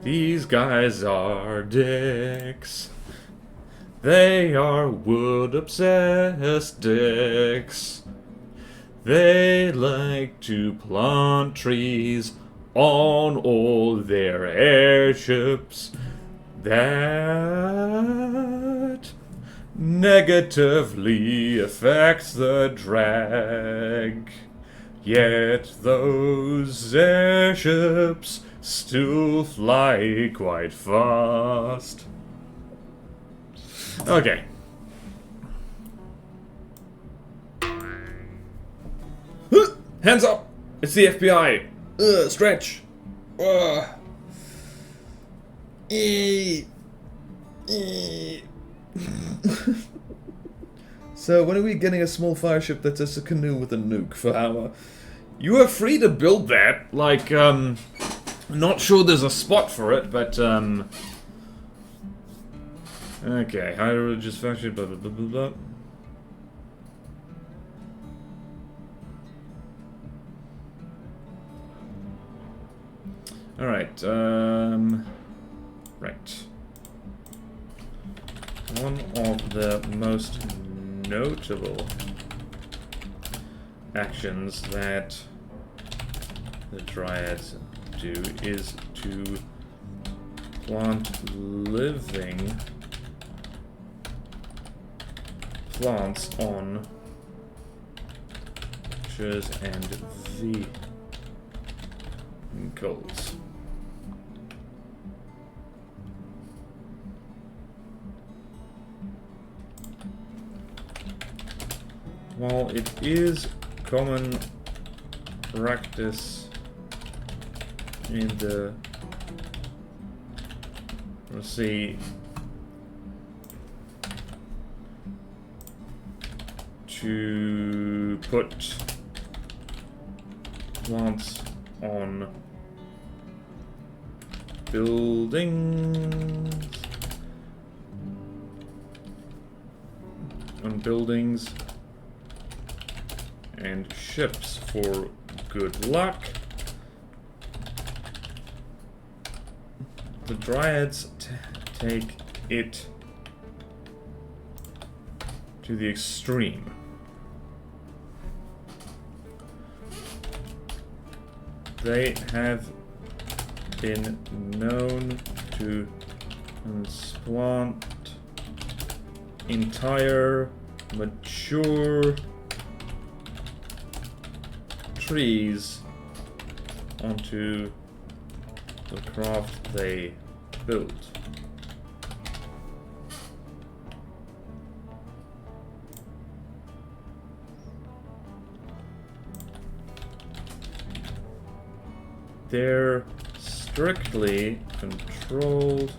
These guys are dicks. They are wood-obsessed dicks. They like to plant trees on all their airships. That negatively affects the drag. Yet those airships still fly quite fast. Okay. Hands up! It's the FBI! Stretch! So, when are we getting a small fireship that's just a canoe with a nuke for our... You are free to build that, like, not sure there's a spot for it, but, okay, high religious faction, blah, blah, blah, blah, blah. Alright, right. One of the most notable actions that the Dryads do is to plant living plants on vehicles and vehicles. While it is common practice in the, let's see, to put plants on buildings and ships for good luck. The Dryads take it to the extreme. They have been known to transplant entire mature trees onto the craft they built. they're strictly controlled.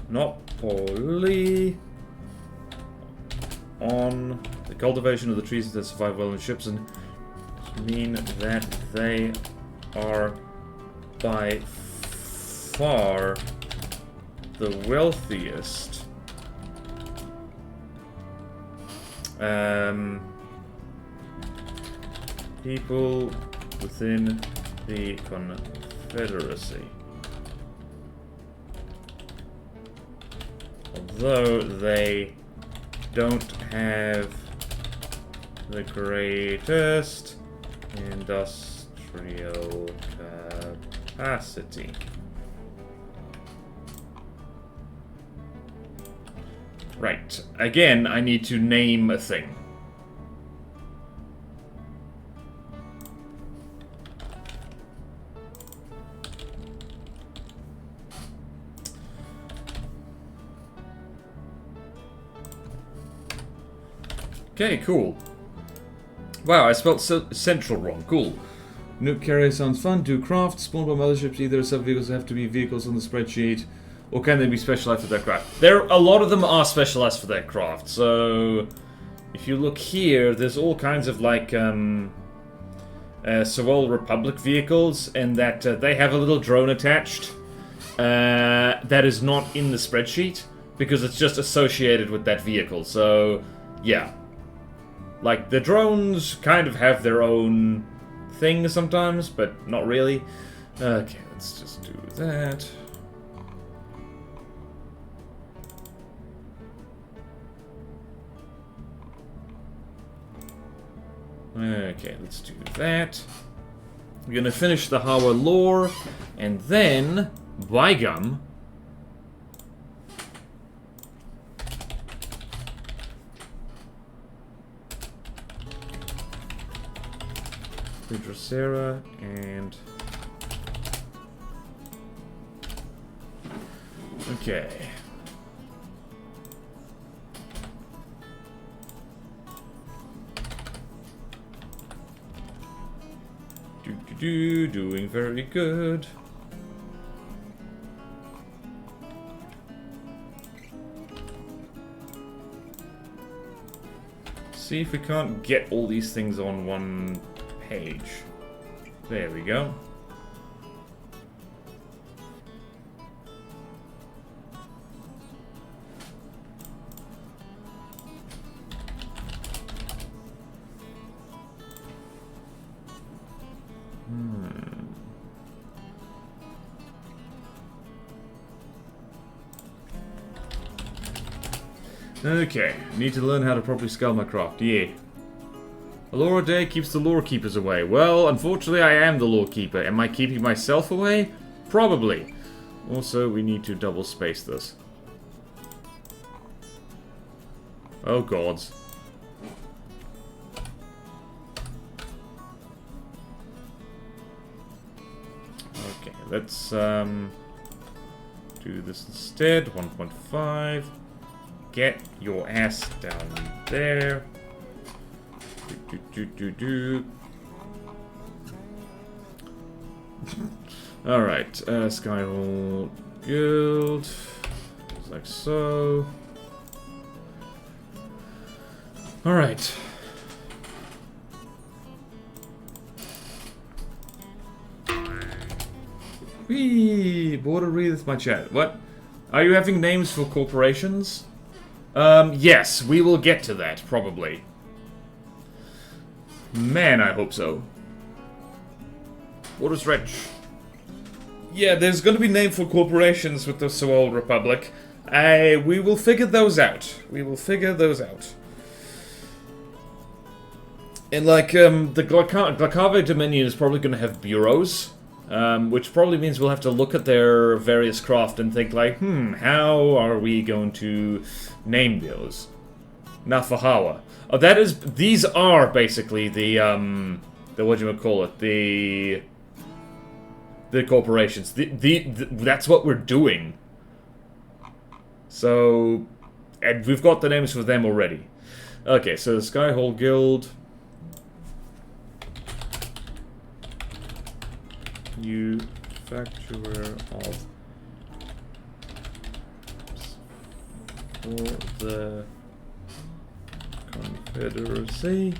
Not poorly on the cultivation of the trees that survive well in ships, and mean that they are by far the wealthiest. People within the Confederacy. Although they don't have the greatest industrial capacity. Right. Again, I need to name a thing. Okay, cool. Wow, I spelled central wrong. Cool. Nuke carrier sounds fun. Do craft. Spawned by motherships. Either sub-vehicles have to be vehicles on the spreadsheet, or can they be specialized for their craft? A lot of them are specialized for their craft. So, if you look here, there's all kinds of like Sewol Republic vehicles, and that they have a little drone attached that is not in the spreadsheet because it's just associated with that vehicle. So, yeah. Like, the drones kind of have their own thing sometimes, but not really. Okay, let's just do that. Okay, let's do that. We're gonna finish the Hawa lore, and then, by gum, Dracera and okay. Doing very good. See if we can't get all these things on one page. There we go. Okay, need to learn how to properly scale my craft. Yeah. A lore a day keeps the lore keepers away. Well, unfortunately, I am the lore keeper. Am I keeping myself away? Probably. Also, we need to double space this. Oh, gods. Okay, let's do this instead. 1.5. Get your ass down there. Alright, Skyhole Guild. Just like so. Alright. Whee! BorderWise with my chat. What? Are you having names for corporations? Yes, we will get to that, probably. Man, I hope so. What is Wretch? Yeah, there's gonna be name for corporations with the Sewol Republic. We will figure those out. We will figure those out. And like, the Glakave Dominion is probably gonna have bureaus. Which probably means we'll have to look at their various craft and think like, how are we going to name those? Nafahawa. Oh, these are basically the whatchamacallit, the corporations. That's what we're doing. So, and we've got the names for them already. Okay, so the Skyhole Guild. manufacturer of for the Confederacy.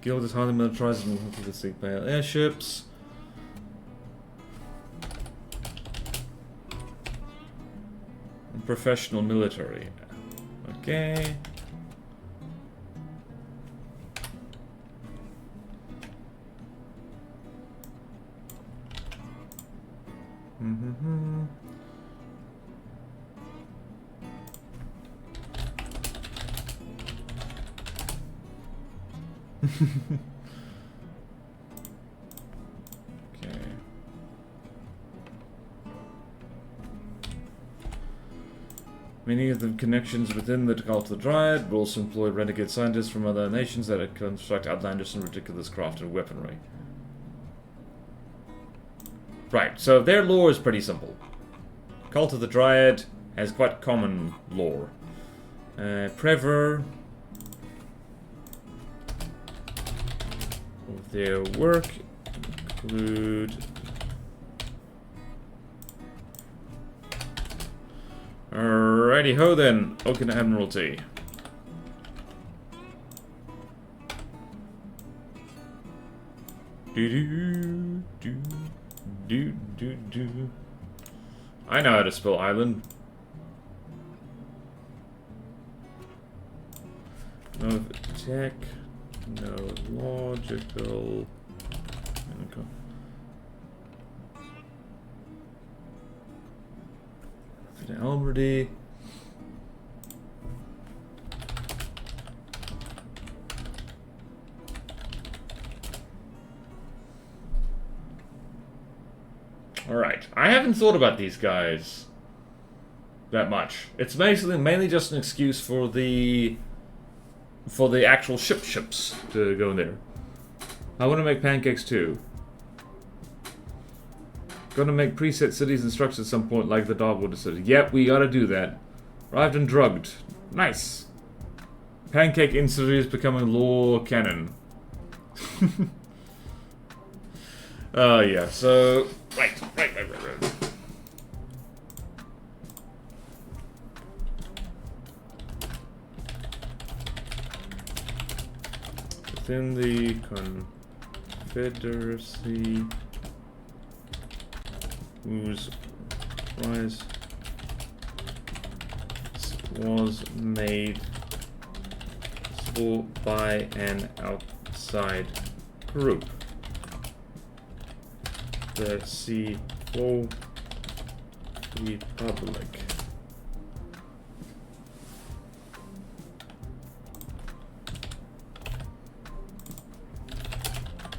Guild is highly militarized and will the sick pale airships. And professional military. Okay. Okay. Many of the connections within the cult of the Dryad will also employ renegade scientists from other nations that construct outlandish and ridiculous craft and weaponry. Right, so their lore is pretty simple. Cult of the Dryad has quite common lore. Prever. Their work include alrighty ho then, Haugen Admiralty. Do. I know how to spell island. No tech. No logical. Fidelity. Alright, I haven't thought about these guys that much. It's basically mainly just an excuse for the actual ships to go in there. I want to make pancakes too. Gonna make preset cities and structures at some point like the Dogwood City. Yep, we gotta do that. Arrived and drugged. Nice. Pancake Institute is becoming lore canon. Yeah, so... Right. Within the Confederacy, whose rise was made possible by an outside group. The C.O. Republic.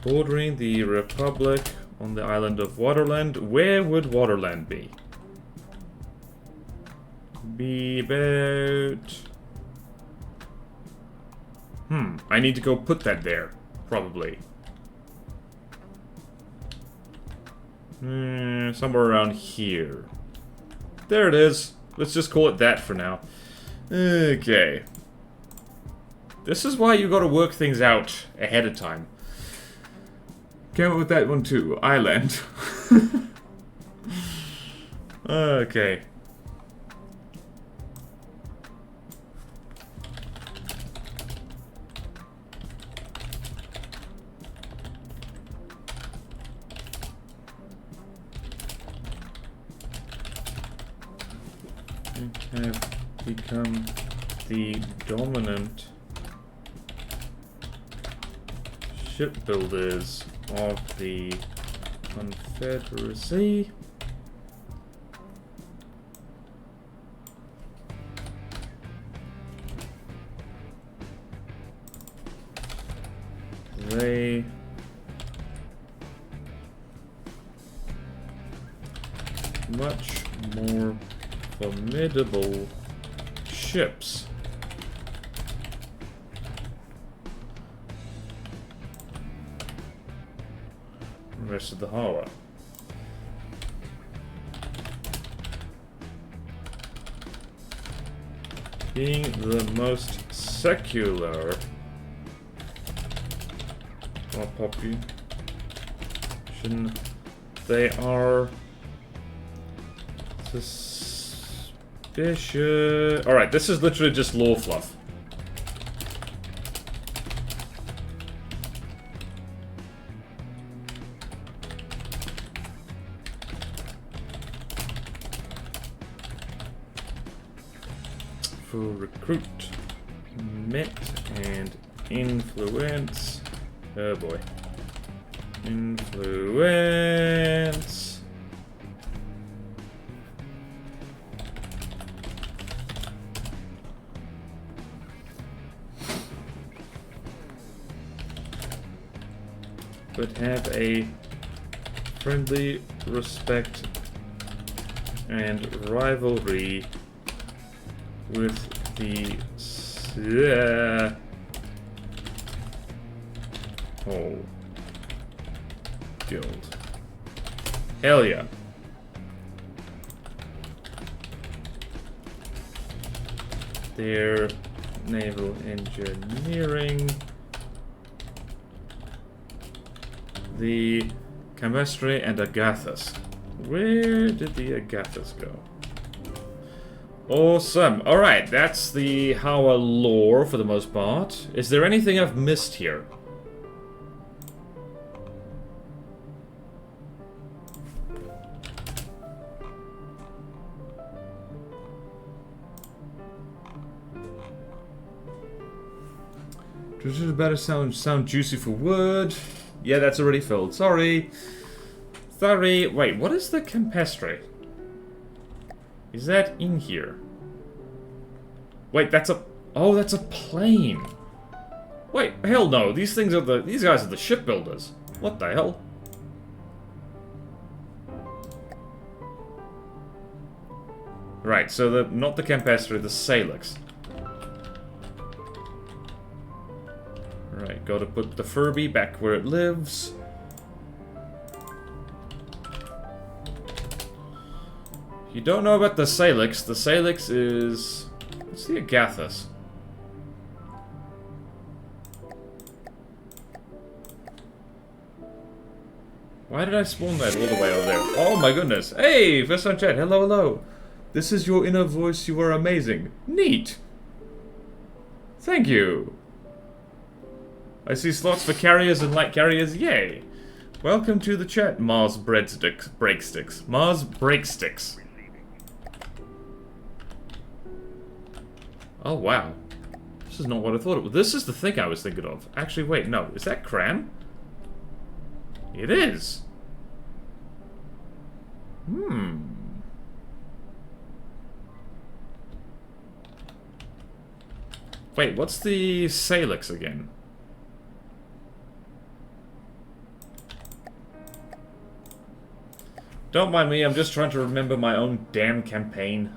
Bordering the Republic on the island of Waterland. Where would Waterland be? Be about... I need to go put that there. Probably. Somewhere around here. There it is. Let's just call it that for now. Okay. This is why you gotta work things out ahead of time. Came up with that one too. Island. Okay. Have become the dominant shipbuilders of the Confederacy. They much more formidable ships. the rest of the Hawa. Being the most secular population, they are suspicious. Alright, this is literally just lore fluff. For recruitment and influence. Oh boy. Influence. But have a friendly respect and rivalry with the whole guild. Hell yeah. Their naval engineering. The chemistry and Agathas. Where did the Agathas go? Awesome. Alright, that's the Hawa lore for the most part. Is there anything I've missed here? Better sound juicy for wood. Yeah, that's already filled. Sorry. Sorry. Wait, what is the Campestre? Is that in here? Wait, that's a... Oh, that's a plane. Wait, hell no. These things are the... These guys are the shipbuilders. What the hell? Right, so the... Not the Campestre, the Salix. Right, gotta put the Furby back where it lives. You don't know about the Salix. The Salix is... What's the Agathas? Why did I spawn that all the way over there? Oh my goodness. Hey, first time chat. Hello, hello. This is your inner voice. You are amazing. Neat. Thank you. I see slots for carriers and light carriers. Yay. Welcome to the chat, Mars Breaksticks. Mars Breaksticks. Oh, wow. This is not what I thought it was. This is the thing I was thinking of. Actually, wait, no. Is that Cram? It is. Wait, what's the Salix again? Don't mind me, I'm just trying to remember my own damn campaign.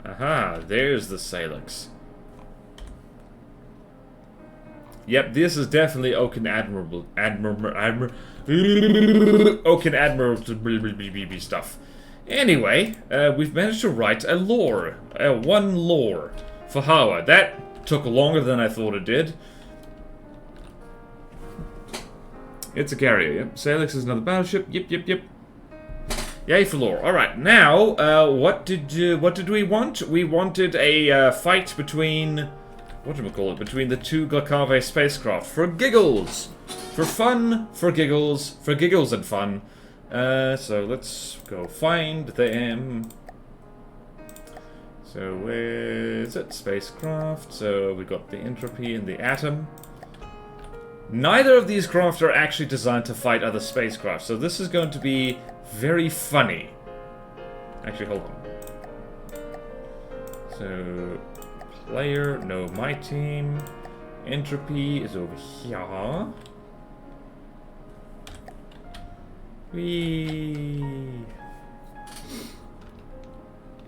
Aha, there's the Salix. Yep, this is definitely Oaken Admirable Oaken Admirable stuff. Anyway, we've managed to write a lore. One lore for Hawa. That took longer than I thought it did. It's a carrier, yep. Salix is another battleship. Yep. Yay for lore. Alright, now, what did we want? We wanted a fight between... whatchamacallit? Between the two Glakave spacecraft. For giggles! For fun, for giggles and fun. So let's go find them. So where is it? Spacecraft. So we got the entropy and the atom. Neither of these craft are actually designed to fight other spacecraft, so this is going to be very funny. Actually, hold on. So, player, no, my team. Entropy is over here.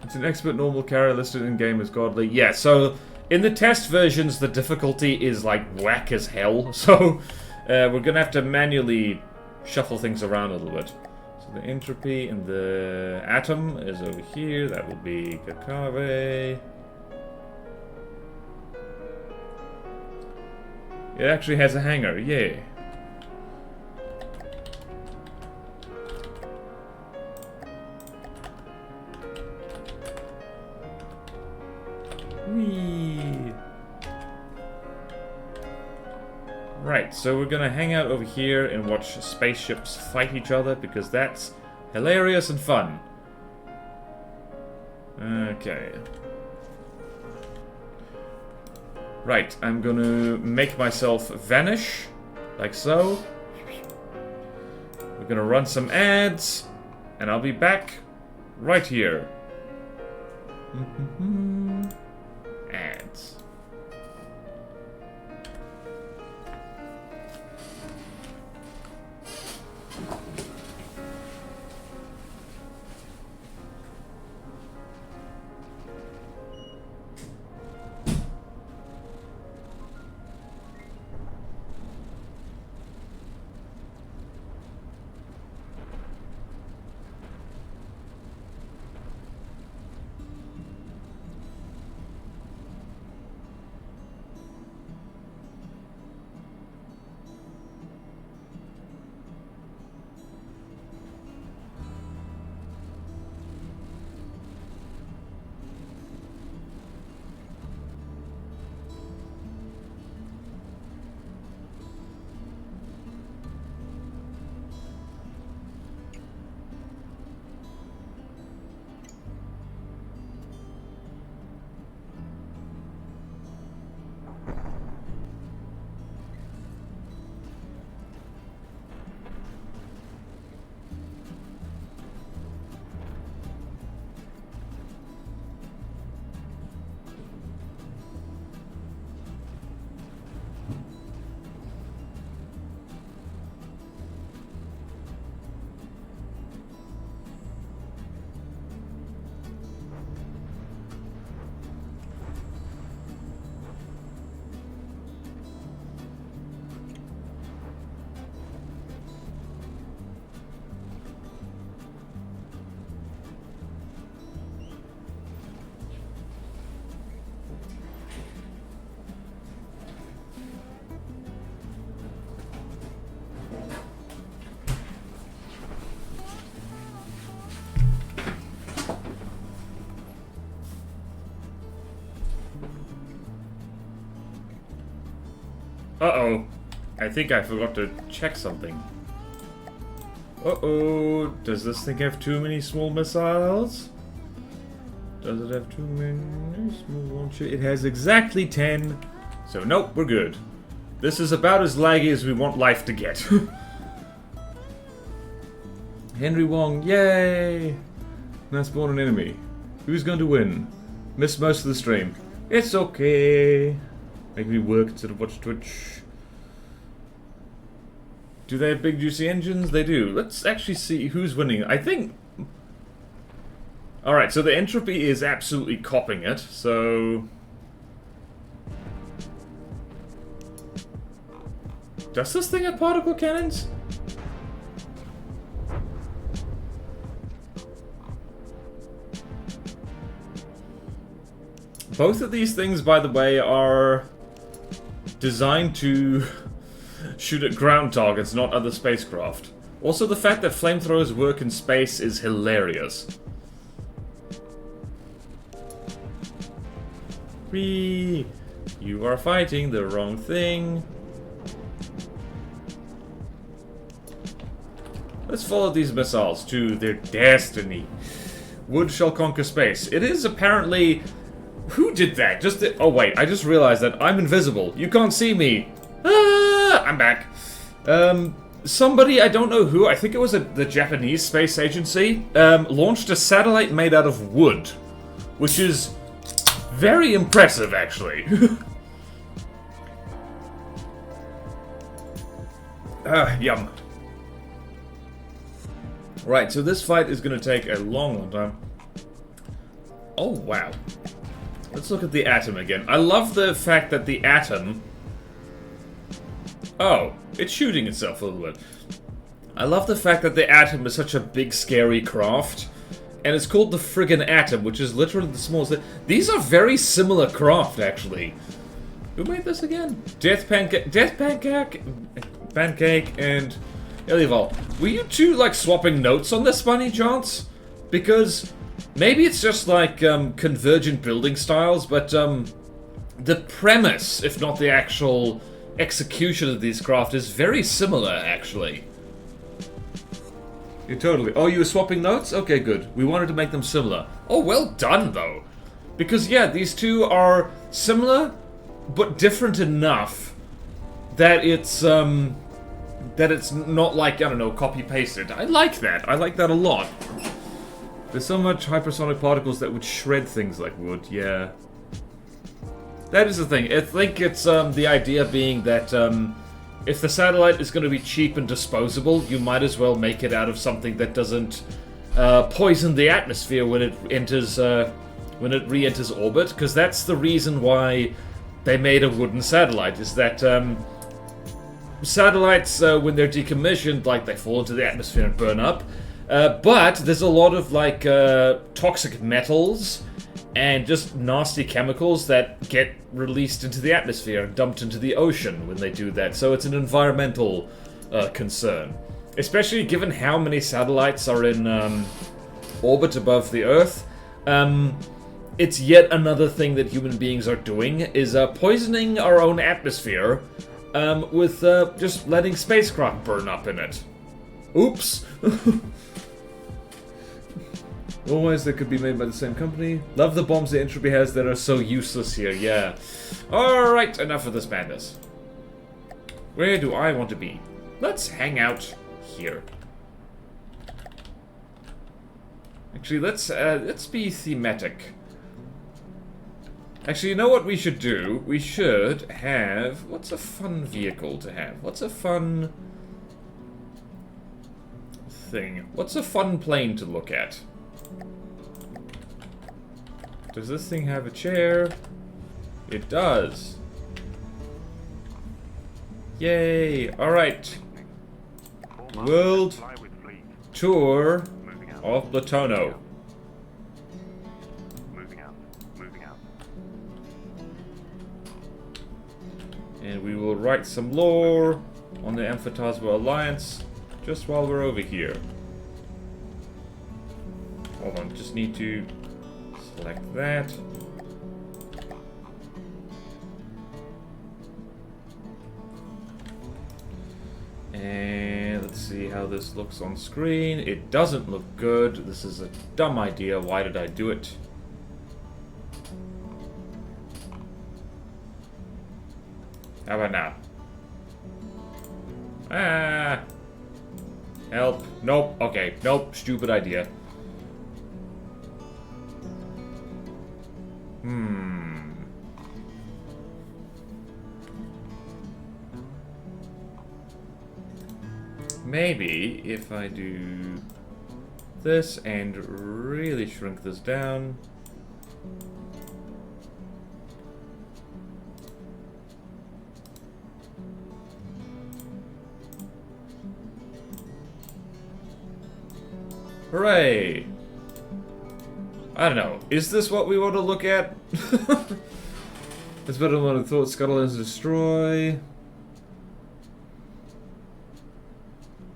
It's an expert normal carrier listed in game as godly. Yeah, so In the test versions, the difficulty is like whack as hell, so we're gonna have to manually shuffle things around a little bit. So the entropy in the atom is over here. That will be Kakave. It actually has a hanger, yeah. Whee. Right, so we're gonna hang out over here and watch spaceships fight each other because that's hilarious and fun. Okay. Right, I'm gonna make myself vanish, like so. We're gonna run some ads, and I'll be back right here. Ads. Uh-oh. I think I forgot to check something. Uh-oh. Does this thing have too many small missiles? Does it have too many small launchers? It has exactly 10. So nope, we're good. This is about as laggy as we want life to get. Henry Wong, yay! Now spawn an enemy. Who's going to win? Missed most of the stream. It's okay. Make me work instead of watch Twitch. Do they have big juicy engines? They do. Let's actually see who's winning. I think... Alright, so the entropy is absolutely copping it, so... Does this thing have particle cannons? Both of these things, by the way, are designed to shoot at ground targets, not other spacecraft. Also, the fact that flamethrowers work in space is hilarious. Whee! You are fighting the wrong thing. Let's follow these missiles to their destiny. Wood shall conquer space. It is apparently... Who did that? Oh wait, I just realized that I'm invisible. You can't see me. Ah, I'm back. Somebody, I don't know who, I think it was the Japanese space agency, launched a satellite made out of wood, which is very impressive, actually. Yum. Right, so this fight is going to take a long time. Oh, wow. Let's look at the atom again. I love the fact that the atom... Oh, it's shooting itself a little bit. I love the fact that the atom is such a big, scary craft. And it's called the friggin' atom, which is literally the smallest... These are very similar craft, actually. Who made this again? Death Pancake, and... Elival. Were you two, like, swapping notes on this by any chance? Because... Maybe it's just like convergent building styles, but the premise, if not the actual execution of these craft, is very similar, actually. You totally... Oh, you were swapping notes? Okay, good. We wanted to make them similar. Oh, well done, though. Because, yeah, these two are similar, but different enough that it's not like, I don't know, copy-pasted. I like that. I like that a lot. There's so much hypersonic particles that would shred things like wood, yeah. That is the thing. I think it's the idea being that if the satellite is going to be cheap and disposable, you might as well make it out of something that doesn't poison the atmosphere when it enters when it re-enters orbit, because that's the reason why they made a wooden satellite, is that satellites, when they're decommissioned, like, they fall into the atmosphere and burn up. But there's a lot of, like, toxic metals and just nasty chemicals that get released into the atmosphere and dumped into the ocean when they do that. So it's an environmental concern. Especially given how many satellites are in orbit above the Earth. It's yet another thing that human beings are doing, is poisoning our own atmosphere with just letting spacecraft burn up in it. Oops! Always that could be made by the same company. Love the bombs the Entropy has that are so useless here, yeah. Alright, enough of this madness. Where do I want to be? Let's hang out here. Actually, let's be thematic. Actually, you know what we should do? We should have... What's a fun vehicle to have? What's a fun... thing? What's a fun plane to look at? Does this thing have a chair? It does. Yay! Alright. World tour of Platono. And we will write some lore on the Amphitasma Alliance just while we're over here. Hold on, just need to select that. And let's see how this looks on screen. It doesn't look good. This is a dumb idea. Why did I do it? How about now? Ah! Help. Nope. Okay. Nope. Stupid idea. Maybe if I do this and really shrink this down. Hooray! I don't know. Is this what we want to look at? It's better than what I thought. Scuttle destroy.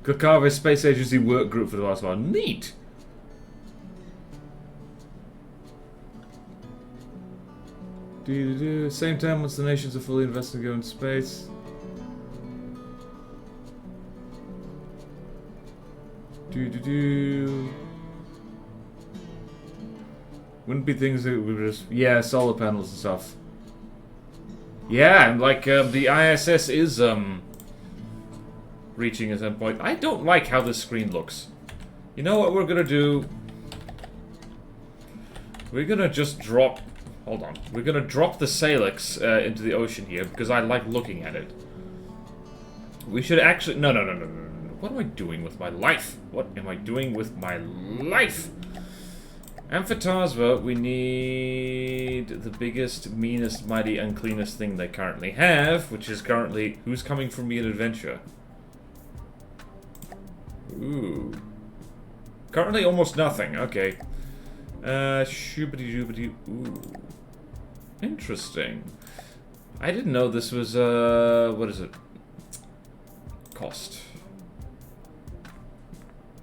Kakave Space Agency work group for the last one. Neat! Same time, once the nations are fully invested to go into space. Wouldn't be things that we just... Yeah, solar panels and stuff. Yeah, and like, the ISS is, reaching at some point. I don't like how this screen looks. You know what we're gonna do? We're gonna just drop... Hold on. We're gonna drop the Salix into the ocean here, because I like looking at it. We should actually... No. What am I doing with my life? What am I doing with my life? Amphitasma, we need the biggest, meanest, mighty, uncleanest thing they currently have, which is currently... Who's coming for me an adventure? Ooh. Currently almost nothing, okay. Shoobity-doobity, ooh. Interesting. I didn't know this was, what is it? Cost.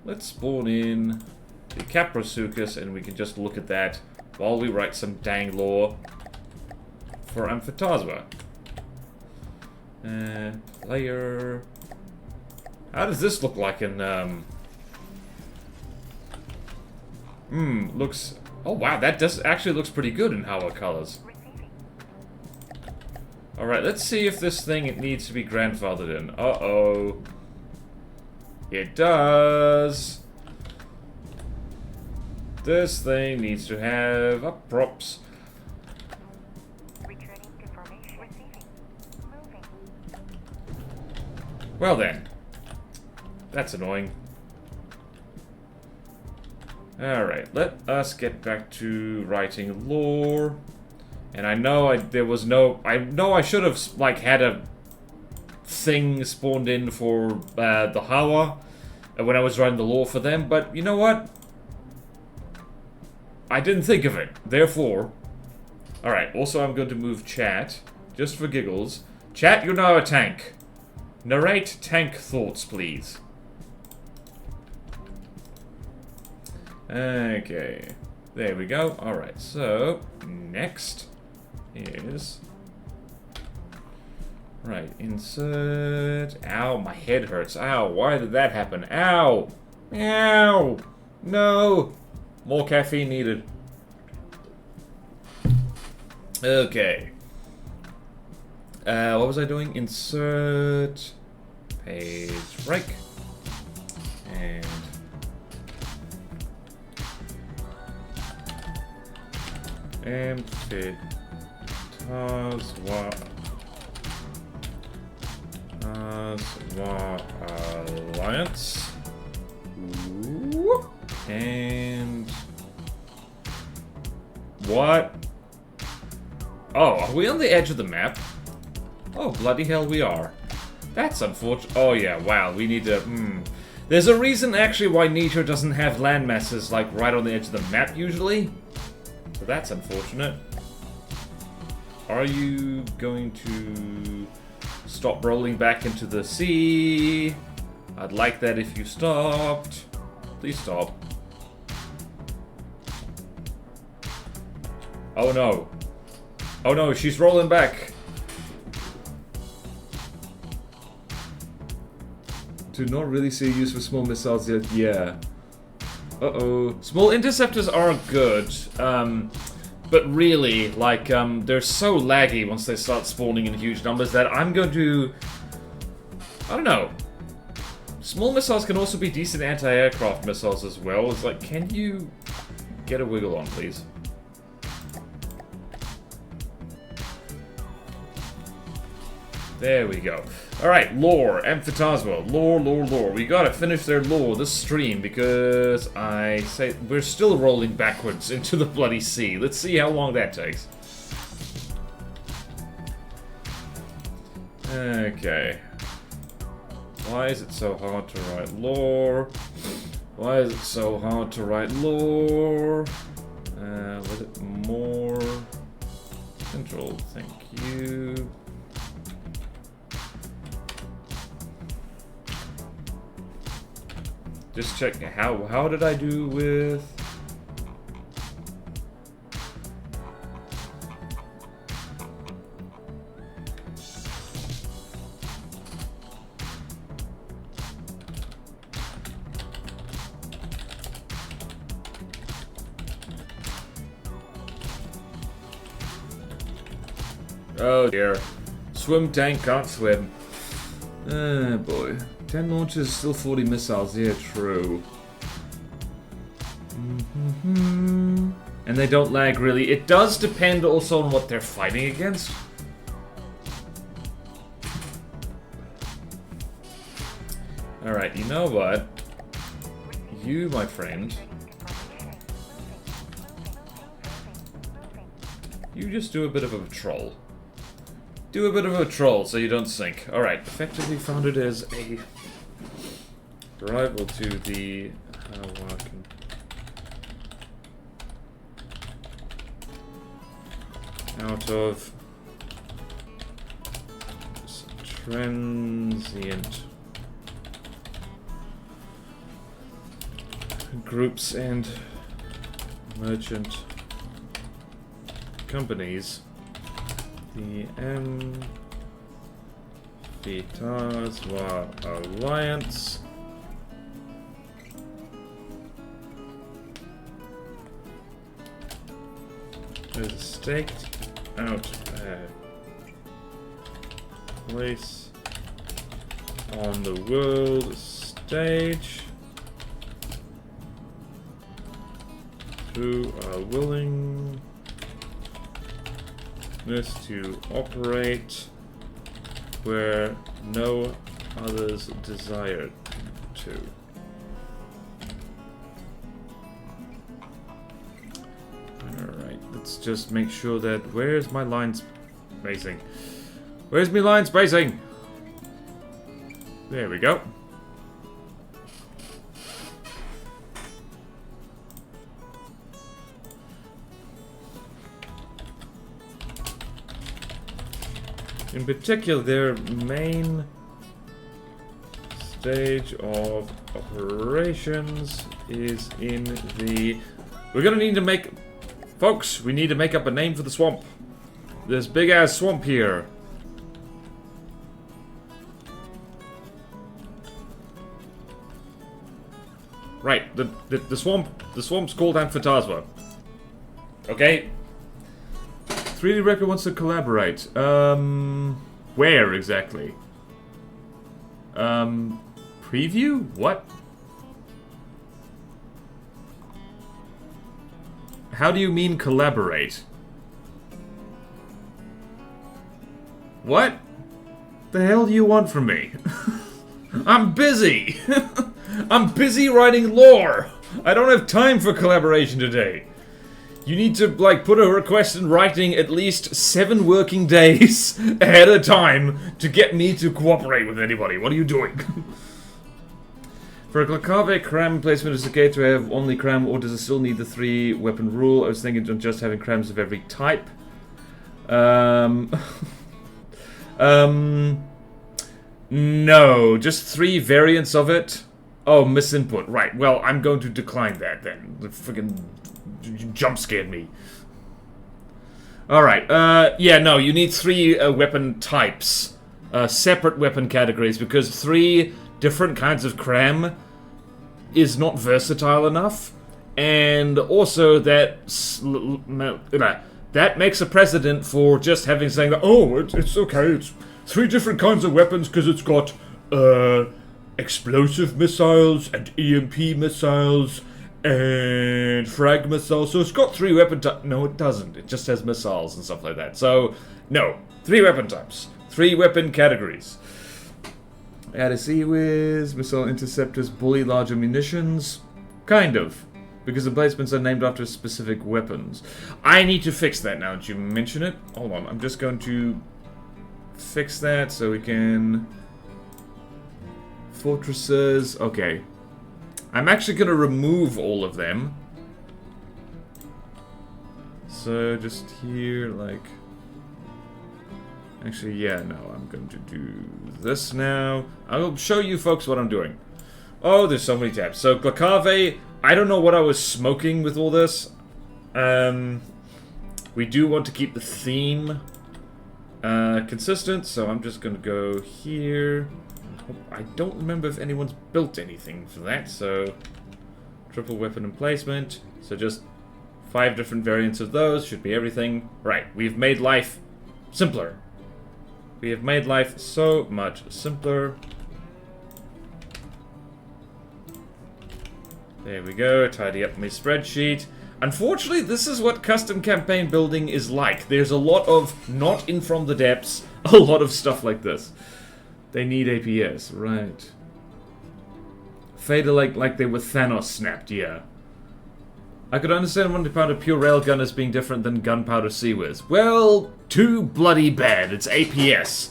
Let's spawn in the Caprosuchus, and we can just look at that while we write some dang lore for Amphitasma. Player... How does this look like in, looks... Oh wow, that does actually looks pretty good in Howa colors. Alright, let's see if this thing it needs to be grandfathered in. Uh-oh. It does. This thing needs to have up props. Well then. That's annoying. Alright, let us get back to writing lore. And I know I should have, like, had a thing spawned in for the Hawa when I was writing the lore for them, but you know what? I didn't think of it. Therefore, alright, also I'm going to move chat, just for giggles. Chat, you're now a tank. Narrate tank thoughts, please. Okay, there we go. Alright, so, next is... Right, insert... Ow, my head hurts. Ow, why did that happen? Ow! Ow! No! More caffeine needed. Okay. What was I doing? Insert... Page break. And... Alliance. Ooh. And... What? Oh, are we on the edge of the map? Oh, bloody hell we are. That's unfortunate. Oh yeah, wow, we need to... There's a reason, actually, why nature doesn't have land masses, like, right on the edge of the map, usually. So that's unfortunate. Are you going to stop rolling back into the sea? I'd like that if you stopped. Please stop. Oh no. Oh no, she's rolling back. Do not really see use for small missiles yet. Yeah. Uh-oh. Small interceptors are good. But really, like, they're so laggy once they start spawning in huge numbers that I'm going to... I don't know. Small missiles can also be decent anti-aircraft missiles as well. It's like, can you get a wiggle on, please? There we go. Alright, lore, Amphitasma, lore. We gotta finish their lore this stream because I say we're still rolling backwards into the bloody sea. Let's see how long that takes. Okay. Why is it so hard to write lore? Why is it so hard to write lore? Was it more control? Thank you. Just check how did I do with... Oh dear. Swim tank can't swim. Oh boy. 10 launches, still 40 missiles. Yeah, true. And they don't lag, really. It does depend also on what they're fighting against. Alright, you know what? You, my friend, You just do a bit of a patrol. Do a bit of a patrol so you don't sink. Alright, effectively founded as a rival to the Haugen. Out of transient groups and merchant companies, the Ibiza Alliance is staked out a place on the world stage who are willingness to operate where no others desire to. Alright, let's just make sure that... Where's my line spacing? Where's my line spacing? There we go. In particular, their main stage of operations is in the... We're gonna need to make... Folks, we need to make up a name for the swamp. This big-ass swamp here. Right, the swamp's called Amphitasma. Okay? 3D Record wants to collaborate. Where exactly? Preview? What? How do you mean collaborate? What? The hell do you want from me? I'm busy! I'm busy writing lore! I don't have time for collaboration today. You need to, like, put a request in writing at least 7 working days ahead of time to get me to cooperate with anybody. What are you doing? For a Glacave, cram placement is okay to have only cram, or does it still need the 3 weapon rule? I was thinking of just having crams of every type. No, just 3 variants of it. Oh, misinput. Right, well, I'm going to decline that then. The friggin' jump scared me. Alright, yeah, no, you need 3 weapon types. Separate weapon categories, because 3 different kinds of cram is not versatile enough. And also that makes a precedent for just having saying that, oh, it's okay, it's 3 different kinds of weapons because it's got explosive missiles and EMP missiles and frag missiles. So it's got 3 weapon types. No, it doesn't. It just has missiles and stuff like that. So, no. 3 weapon types. 3 weapon categories. Add a Sea-Whiz, missile interceptors, bully larger munitions. Kind of. Because the placements are named after specific weapons. I need to fix that now that you mention it. Hold on. I'm just going to fix that so we can... Fortresses. Okay. I'm actually going to remove all of them. So just here, like... Actually, yeah, no, I'm going to do this now. I'll show you folks what I'm doing. Oh, there's so many tabs. So, Glacave, I don't know what I was smoking with all this. We do want to keep the theme consistent, so I'm just going to go here. I don't remember if anyone's built anything for that, so... Triple weapon emplacement. So just 5 different variants of those should be everything. Right, we've made life simpler. We have made life so much simpler. There we go, tidy up my spreadsheet. Unfortunately, this is what custom campaign building is like. There's a lot of not in from the depths, a lot of stuff like this. They need APS, right. Fader like they were Thanos snapped, yeah. I could understand 1 pound of pure railgun as being different than gunpowder Seawiz. Well, too bloody bad. It's APS.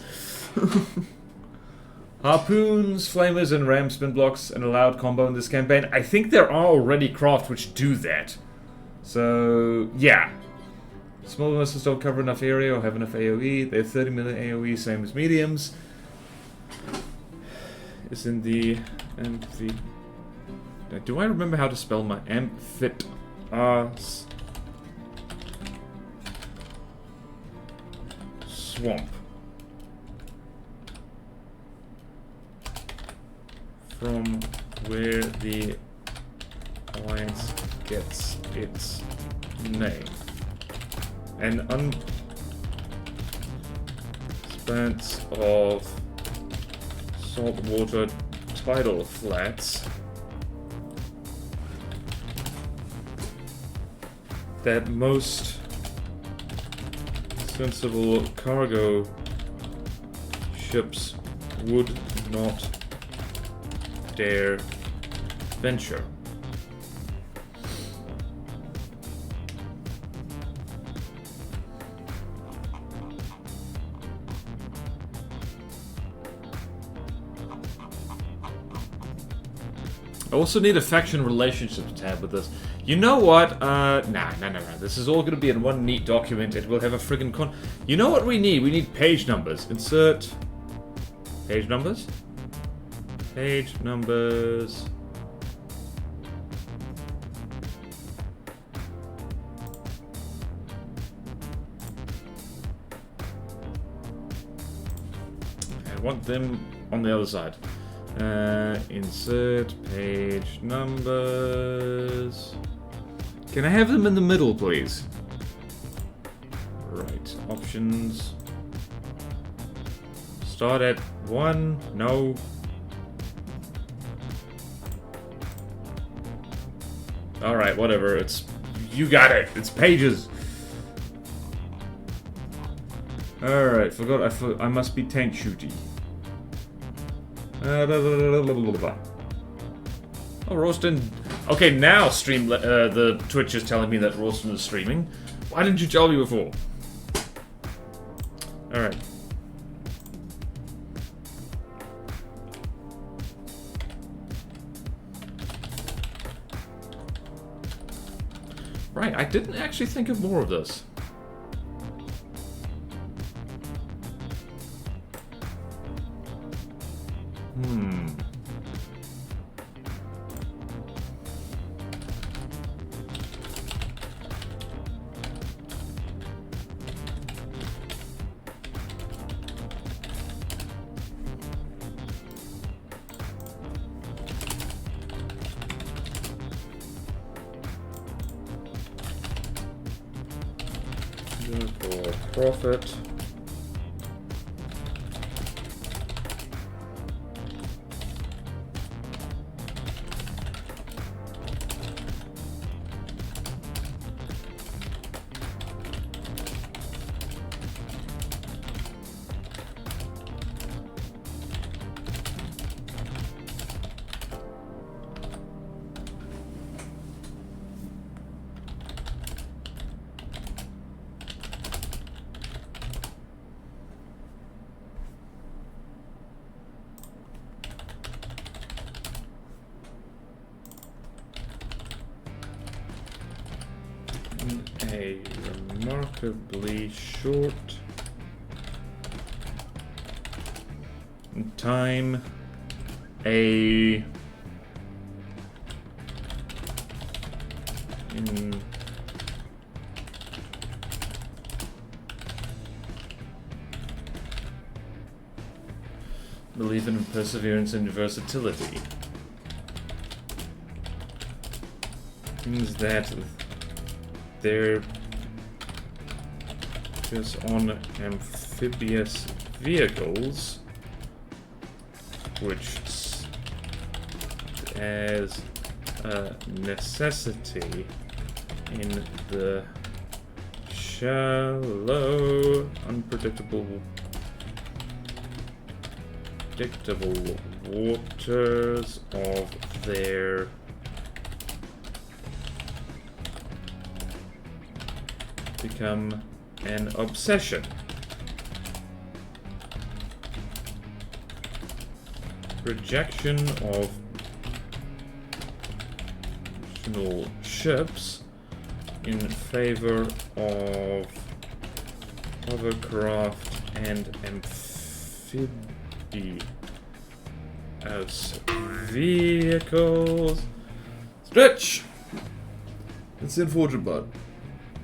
Harpoons, flamers, and ram spin blocks an allowed combo in this campaign. I think there are already craft which do that. So, yeah. Small missiles don't cover enough area or have enough AoE. They have 30 million AoE, same as mediums. It's in the amphi... Do I remember how to spell my amphit? Swamp. From where the alliance gets its name. An expanse of saltwater tidal flats that most sensible cargo ships would not dare venture. I also need a faction relationships tab with this. You know what? Nah. This is all going to be in one neat document. It will have a friggin' You know what we need? We need page numbers. Insert... Page numbers? Page numbers... I want them on the other side. Insert page numbers. Can I have them in the middle, please? Right, options. Start at 1. No. Alright, whatever. It's... You got it. It's pages. Alright, forgot I must be tank shooty. Oh, Ralston. Okay, now stream. The Twitch is telling me that Ralston is streaming. Why didn't you tell me before? All right. Right, I didn't actually think of more of this. For profit. A remarkably short time, in believe in perseverance and versatility means that they're just on amphibious vehicles, which as a necessity in the shallow, unpredictable waters of their become an obsession. Rejection of national ships in favor of hovercraft and amphibious as vehicles. Stretch! It's unfortunate, but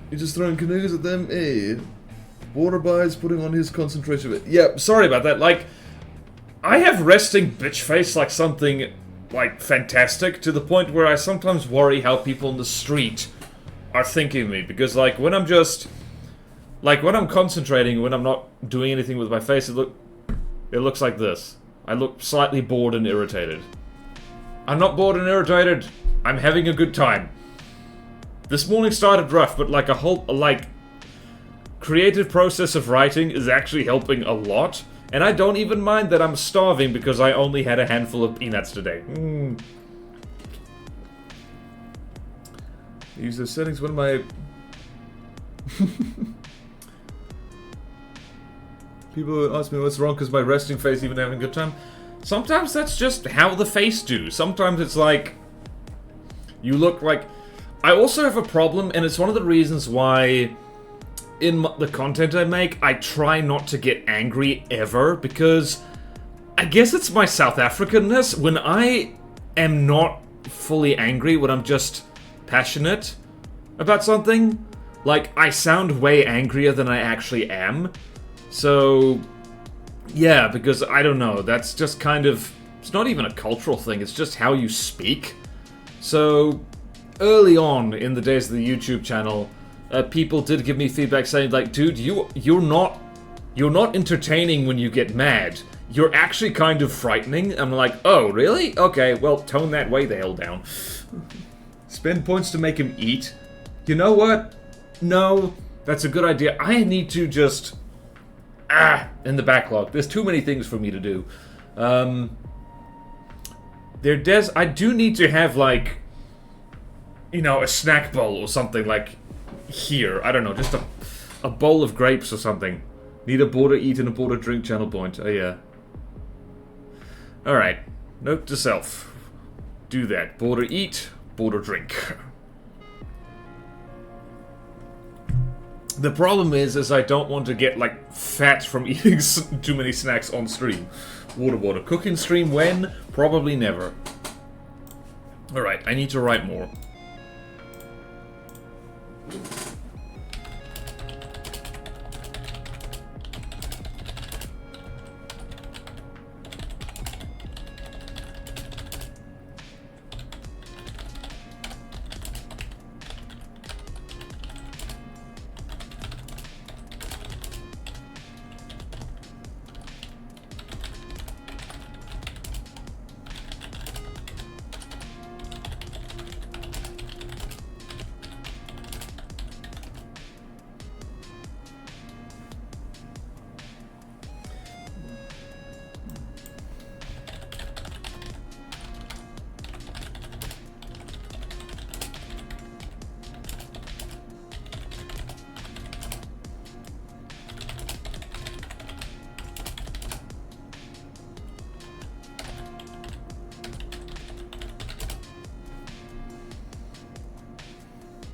you're just throwing canoes at them, eh? BorderWise putting on his concentration. Yeah, sorry about that. Like, I have resting bitch face like something, like, fantastic, to the point where I sometimes worry how people in the street are thinking of me. Because, like, when I'm just... Like, when I'm concentrating, when I'm not doing anything with my face, it looks like this. I look slightly bored and irritated. I'm not bored and irritated. I'm having a good time. This morning started rough, but like a whole, like, creative process of writing is actually helping a lot. And I don't even mind that I'm starving because I only had a handful of peanuts today. Use those settings when my... People ask me what's wrong because my resting face even having a good time. Sometimes that's just how the face do. Sometimes it's like... You look like... I also have a problem, and it's one of the reasons why in the content I make, I try not to get angry ever, because I guess it's my South Africanness. When I am not fully angry, when I'm just passionate about something, like, I sound way angrier than I actually am. So, yeah, because, I don't know, that's just kind of... It's not even a cultural thing, it's just how you speak. So... Early on in the days of the YouTube channel, people did give me feedback saying, like, dude, you're not entertaining when you get mad. You're actually kind of frightening. I'm like, oh, really? Okay, well, tone that way the hell down. Spend points to make him eat. You know what? No, that's a good idea. I need to just... in the backlog. There's too many things for me to do. I do need to have, like... You know, a snack bowl or something, like, here. I don't know, just a bowl of grapes or something. Need a border eat and a border drink channel point. Oh, yeah. Alright. Note to self. Do that. Border eat, border drink. The problem is I don't want to get, like, fat from eating too many snacks on stream. Water. Cooking stream when? Probably never. Alright, I need to write more.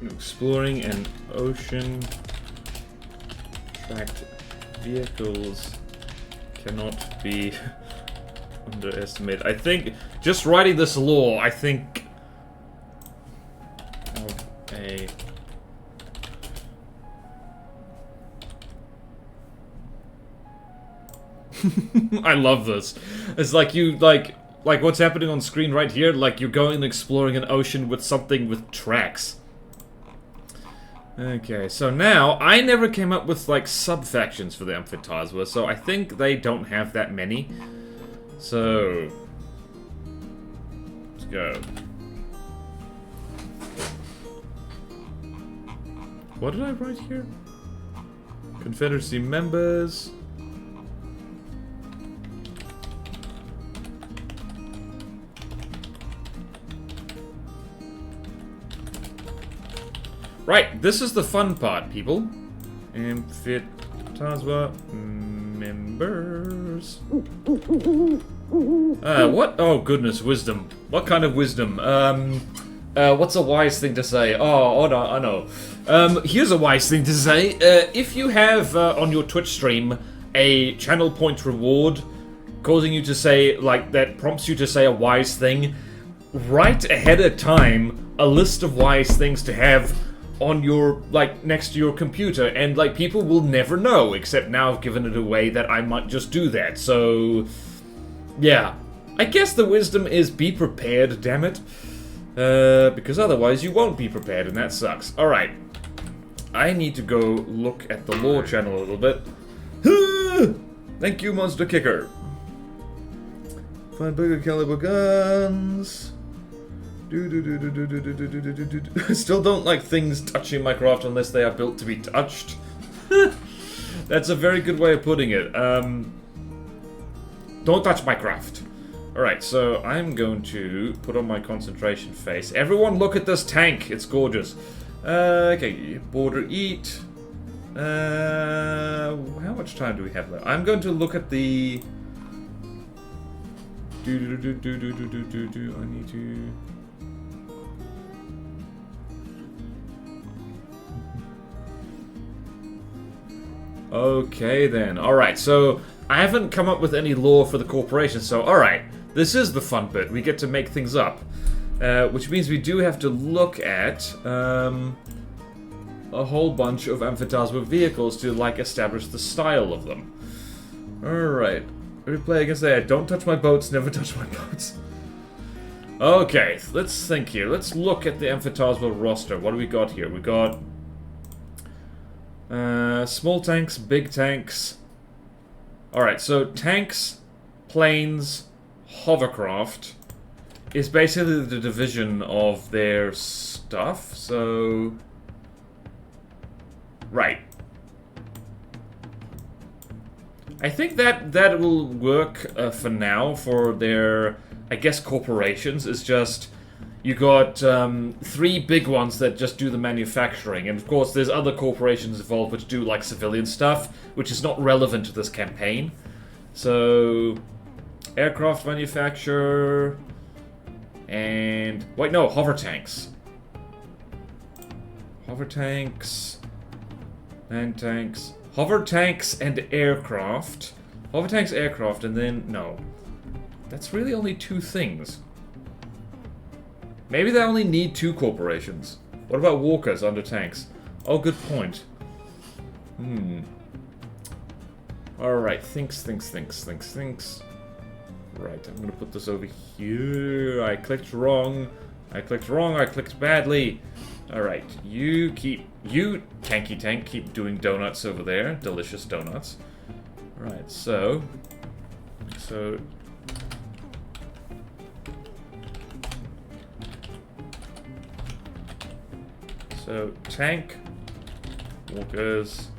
Exploring an ocean tracked vehicles cannot be underestimated. I think just writing this law, I think of a I love this. It's like you like what's happening on screen right here, like you're going and exploring an ocean with something with tracks. Okay, so now, I never came up with, like, sub-factions for the Amphitasma, so I think they don't have that many. So... Let's go. What did I write here? Confederacy members... Right, this is the fun part, people. Amphitasma members. What? Oh, goodness, wisdom. What kind of wisdom? What's a wise thing to say? Oh, no, I know. Here's a wise thing to say. If you have, on your Twitch stream, a channel point reward causing you to say, like, that prompts you to say a wise thing, write ahead of time a list of wise things to have on your, like, next to your computer, and, like, people will never know, except now I've given it away that I might just do that, so... yeah. I guess the wisdom is be prepared, damn it. Because otherwise you won't be prepared, and that sucks. Alright. I need to go look at the lore channel a little bit. Thank you, Monster Kicker. Find bigger caliber guns. I still don't like things touching my craft unless they are built to be touched. That's a very good way of putting it. Don't touch my craft. Alright, so I'm going to put on my concentration face. Everyone look at this tank. It's gorgeous. Okay, border eat. How much time do we have left? I'm going to look at the... I need to... Okay then. Alright, so I haven't come up with any lore for the corporation, so alright. This is the fun bit. We get to make things up. Which means we do have to look at a whole bunch of Amphitasma vehicles to, like, establish the style of them. Alright. We play against that. Don't touch my boats, never touch my boats. Okay, let's think here. Let's look at the Amphitasma roster. What do we got here? We got small tanks, big tanks. Alright, so tanks, planes, hovercraft is basically the division of their stuff, so... right. I think that will work for now for their, I guess, corporations. It's just, you got 3 big ones that just do the manufacturing, and of course there's other corporations involved which do, like, civilian stuff, which is not relevant to this campaign. So, aircraft manufacturer, and... wait, no, hover tanks. Hover tanks, land tanks, hover tanks and aircraft. Hover tanks, aircraft, and then... no. That's really only 2 things. Maybe they only need 2 corporations. What about walkers under tanks? Oh, good point. Alright, thinks. Right, I'm gonna put this over here. I clicked wrong. I clicked badly. Alright, you, tanky tank, keep doing donuts over there. Delicious donuts. Alright, so... tank, walkers,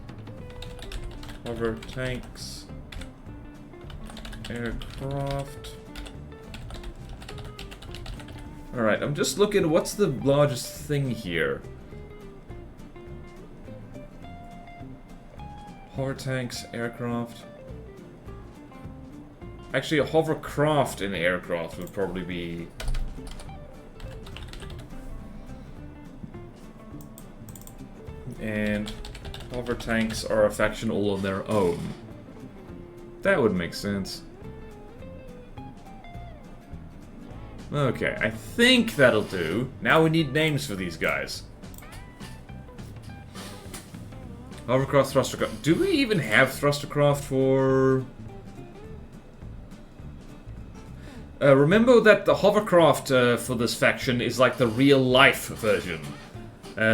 hover tanks, aircraft. Alright, I'm just looking, what's the largest thing here? Hover tanks, aircraft. Actually, a hovercraft and aircraft would probably be... and hover tanks are a faction all on their own. That would make sense. Okay, I think that'll do. Now we need names for these guys. Hovercraft, thrustercraft. Do we even have thrustercraft for... remember that the hovercraft for this faction is like the real-life version.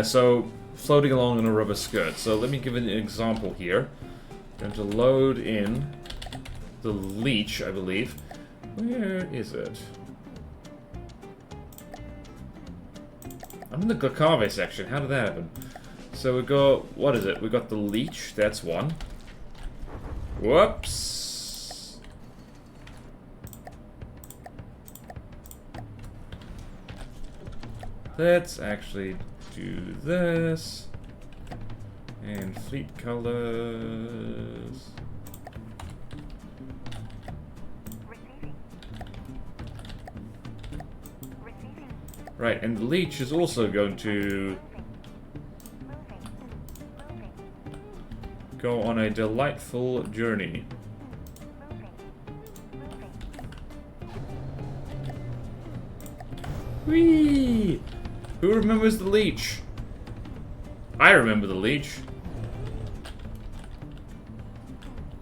So... floating along on a rubber skirt. So let me give an example here. I'm going to load in the leech, I believe. Where is it? I'm in the Glacave section. How did that happen? So we got... what is it? We got the leech. That's one. Whoops. Let's actually do this. And fleet colors. Right, and the leech is also going to go on a delightful journey. Whee! Who remembers the leech? I remember the leech.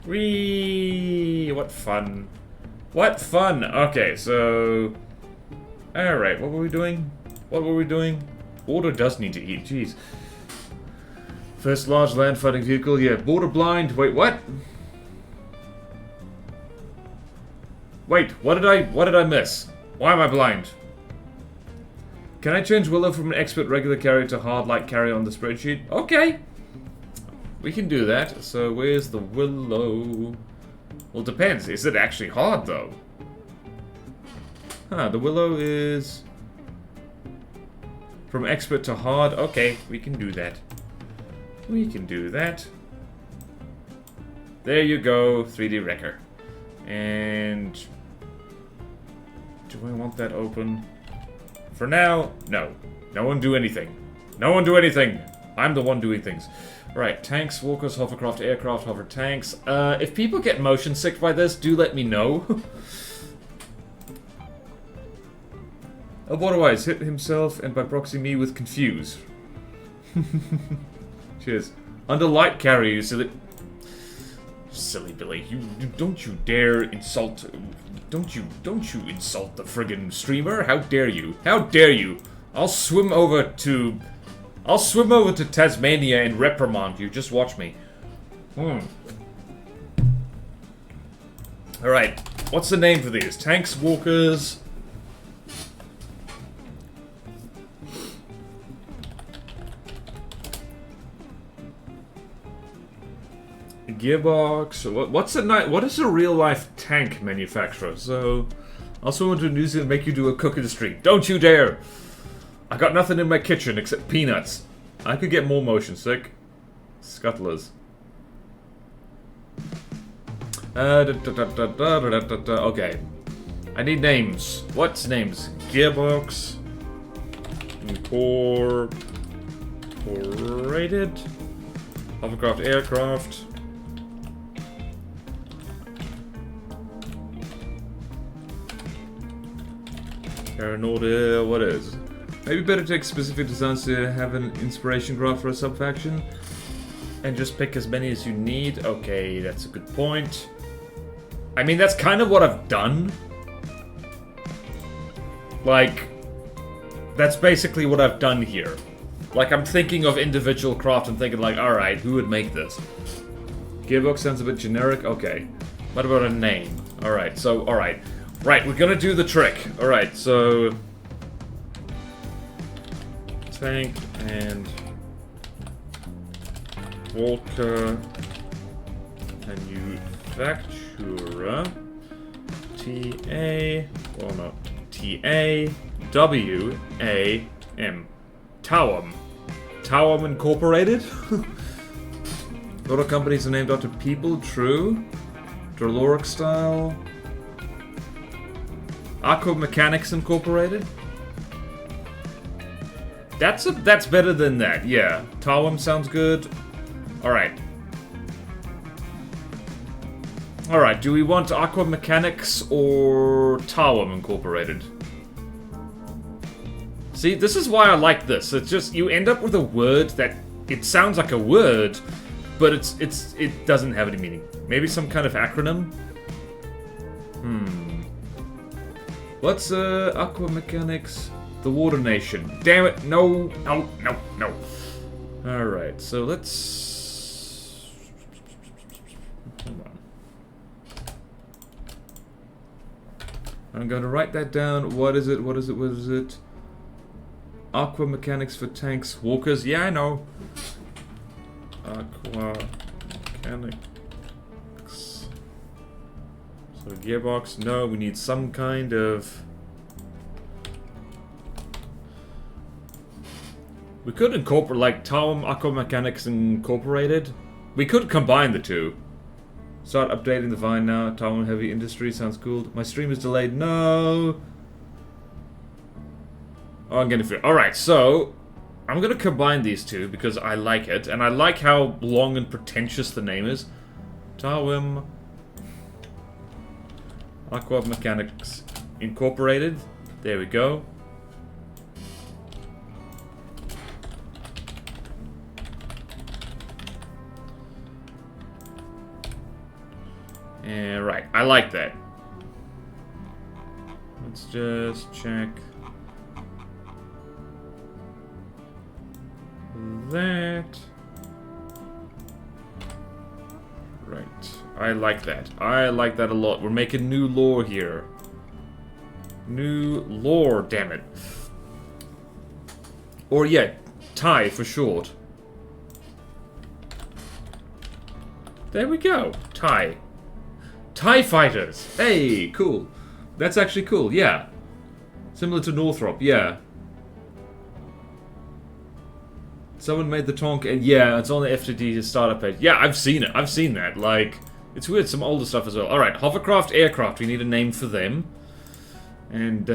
Whee! What fun. What fun! Okay, so... Alright, what were we doing? What were we doing? Border does need to eat, jeez. First large land fighting vehicle, yeah. Border blind, wait, what? Wait, what did I miss? Why am I blind? Can I change Willow from an expert regular carrier to hard light carrier on the spreadsheet? Okay! We can do that. So where's the Willow? Well, depends. Is it actually hard, though? Huh, the Willow is... from expert to hard. Okay, we can do that. We can do that. There you go, 3D Wrecker. And... do I want that open? For now, no. No one do anything. No one do anything! I'm the one doing things. Right, tanks, walkers, hovercraft, aircraft, hover tanks. If people get motion sick by this, do let me know. BorderWise hit himself and by proxy me with confuse. Cheers. Under light carrier, you silly... silly Billy. You don't you dare insult... Don't you insult the friggin' streamer? How dare you? How dare you? I'll swim over to Tasmania and reprimand you. Just watch me. Alright. What's the name for these? Tanks, walkers... Gearbox. What is a real life tank manufacturer? So, I'll swim into New Zealand and make you do a cook in the street. Don't you dare! I got nothing in my kitchen except peanuts. I could get more motion sick. Scuttlers. Okay. I need names. What's names? Gearbox. Incorporated. Hovercraft, aircraft. Paranoia, what is? Maybe better take specific designs to have an inspiration graph for a subfaction. And just pick as many as you need. Okay, that's a good point. I mean, that's kind of what I've done. Like, that's basically what I've done here. Like, I'm thinking of individual craft and thinking like, alright, who would make this? Gearbox sounds a bit generic. Okay. What about a name? Alright, so, alright. Right, we're gonna do the trick. Alright, so... tank and... walker... manufacturer... T-A... well, no. T-A-W-A-M. Towum. Towum Incorporated? Auto companies are named after people, true. Droloric style... Aqua Mechanics Incorporated? That's better than that, yeah. Tawum sounds good. Alright. Alright, do we want Aqua Mechanics or Tawum Incorporated? See, this is why I like this. It's just, you end up with a word that, it sounds like a word, but it doesn't have any meaning. Maybe some kind of acronym? What's, Aqua Mechanics? The Water Nation. Damn it, no, no, no, no. Alright, so let's... hold on. I'm gonna write that down. What is it, what is it, what is it? Aqua Mechanics for tanks. Walkers, yeah, I know. Aqua Mechanics. So gearbox, no, we need some kind of... We could incorporate, like, Tom Aqua Mechanics Incorporated. We could combine the two. Start updating the Vine now. Town Heavy Industry sounds cool. My stream is delayed. No. Oh, I'm getting fear. Alright, so I'm gonna combine these two because I like it, and I like how long and pretentious the name is. Tawim Aqua Mechanics Incorporated. There we go. Right, I like that. Let's just check that. Right, I like that. I like that a lot. We're making new lore here. New lore, damn it. Or yeah, TIE for short. There we go, TIE. TIE Fighters! Hey, cool. That's actually cool, yeah. Similar to Northrop, yeah. Someone made the Tonk, and yeah, it's on the FTD startup page. Yeah, I've seen it. I've seen that. Like, it's weird, some older stuff as well. Alright, Hovercraft Aircraft. We need a name for them. And,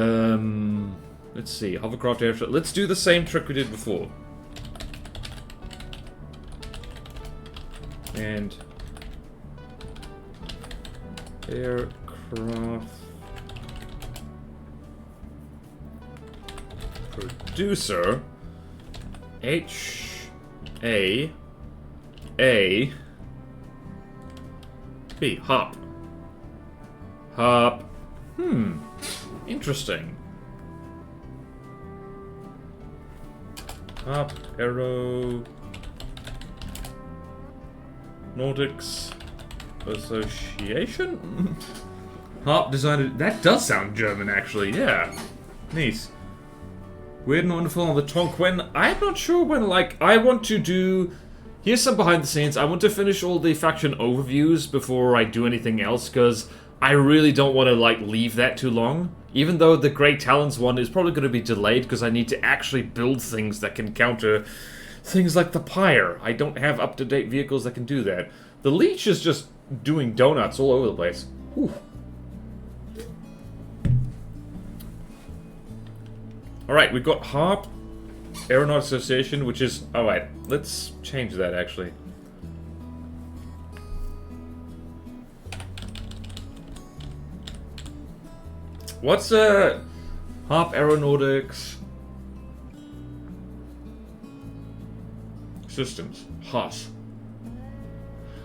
let's see. Hovercraft Aircraft. Let's do the same trick we did before. And aircraft producer H-A-A-B. Hop. Hop. Interesting. Hop. Aero. Nordics Association? Hop designer. That does sound German, actually. Yeah. Nice. Weird and wonderful on the Tonk. When I'm not sure when. Like, I want to do. Here's some behind the scenes. I want to finish all the faction overviews before I do anything else, because I really don't want to like leave that too long. Even though the Great Talons one is probably going to be delayed because I need to actually build things that can counter things like the Pyre. I don't have up-to-date vehicles that can do that. The Leech is just doing donuts all over the place. Whew. Alright, we've got HARP, Aeronaut Association, which is... Alright, let's change that, actually. What's, HARP Aeronautics Systems. HAS.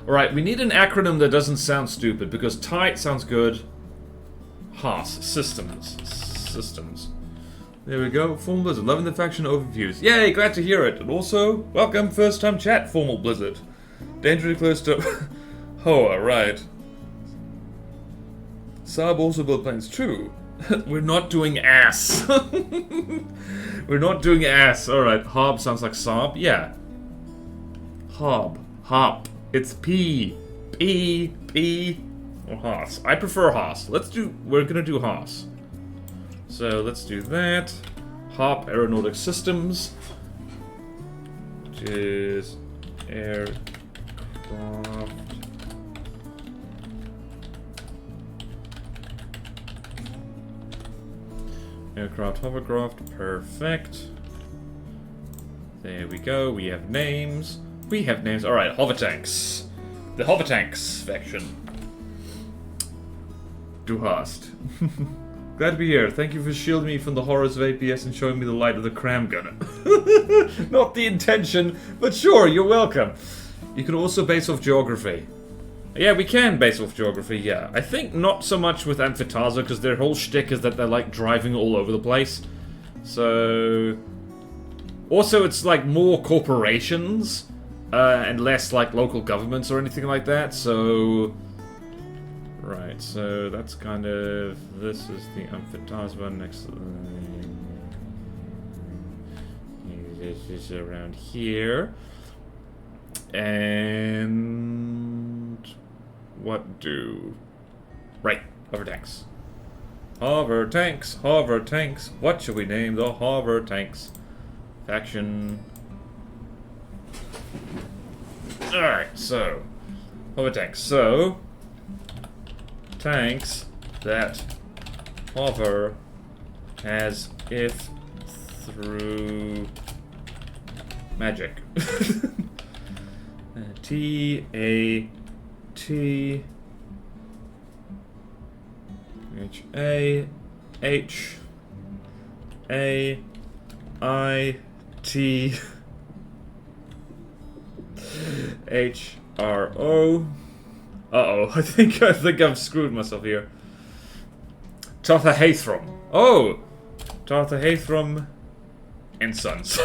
Alright, we need an acronym that doesn't sound stupid, because tight sounds good. HAS. Systems. Systems. There we go. Formal Blizzard. Loving the faction overviews. Yay, glad to hear it. And also, welcome first time chat, Formal Blizzard. Dangerously close to... Hoa, right. Saab also built planes. True. We're not doing ass. We're not doing ass. Alright, Hob sounds like Saab. Yeah. Hob. Hop. It's P. P. P. Or Haas. I prefer Haas. Let's do... We're gonna do Haas. So, let's do that. Hop Aeronautic Systems. Which is... Aircraft... Aircraft, hovercraft, perfect. There we go, we have names. We have names, alright, hover tanks. The hover tanks faction. Du hast. Glad to be here. Thank you for shielding me from the horrors of APS and showing me the light of the cram gunner. Not the intention, but sure, you're welcome. You can also base off geography. Yeah, we can base off geography, yeah. I think not so much with Amphitaza, because their whole shtick is that they're, like, driving all over the place. So... Also, it's, like, more corporations, and less, like, local governments or anything like that, so... Right, so that's kind of... This is the Amphitaza one next to the... This is around here. And... What do... Right, hover tanks. Hover tanks, hover tanks. What should we name the hover tanks? Faction... Alright, so. Hover tanks. So. Tanks that hover as if through magic. T-A-T H-A-H-A-I-T H-R-O. Uh-oh, I think I've screwed myself here. Tarthahathrum. Oh! Tarthahathrum and Sons.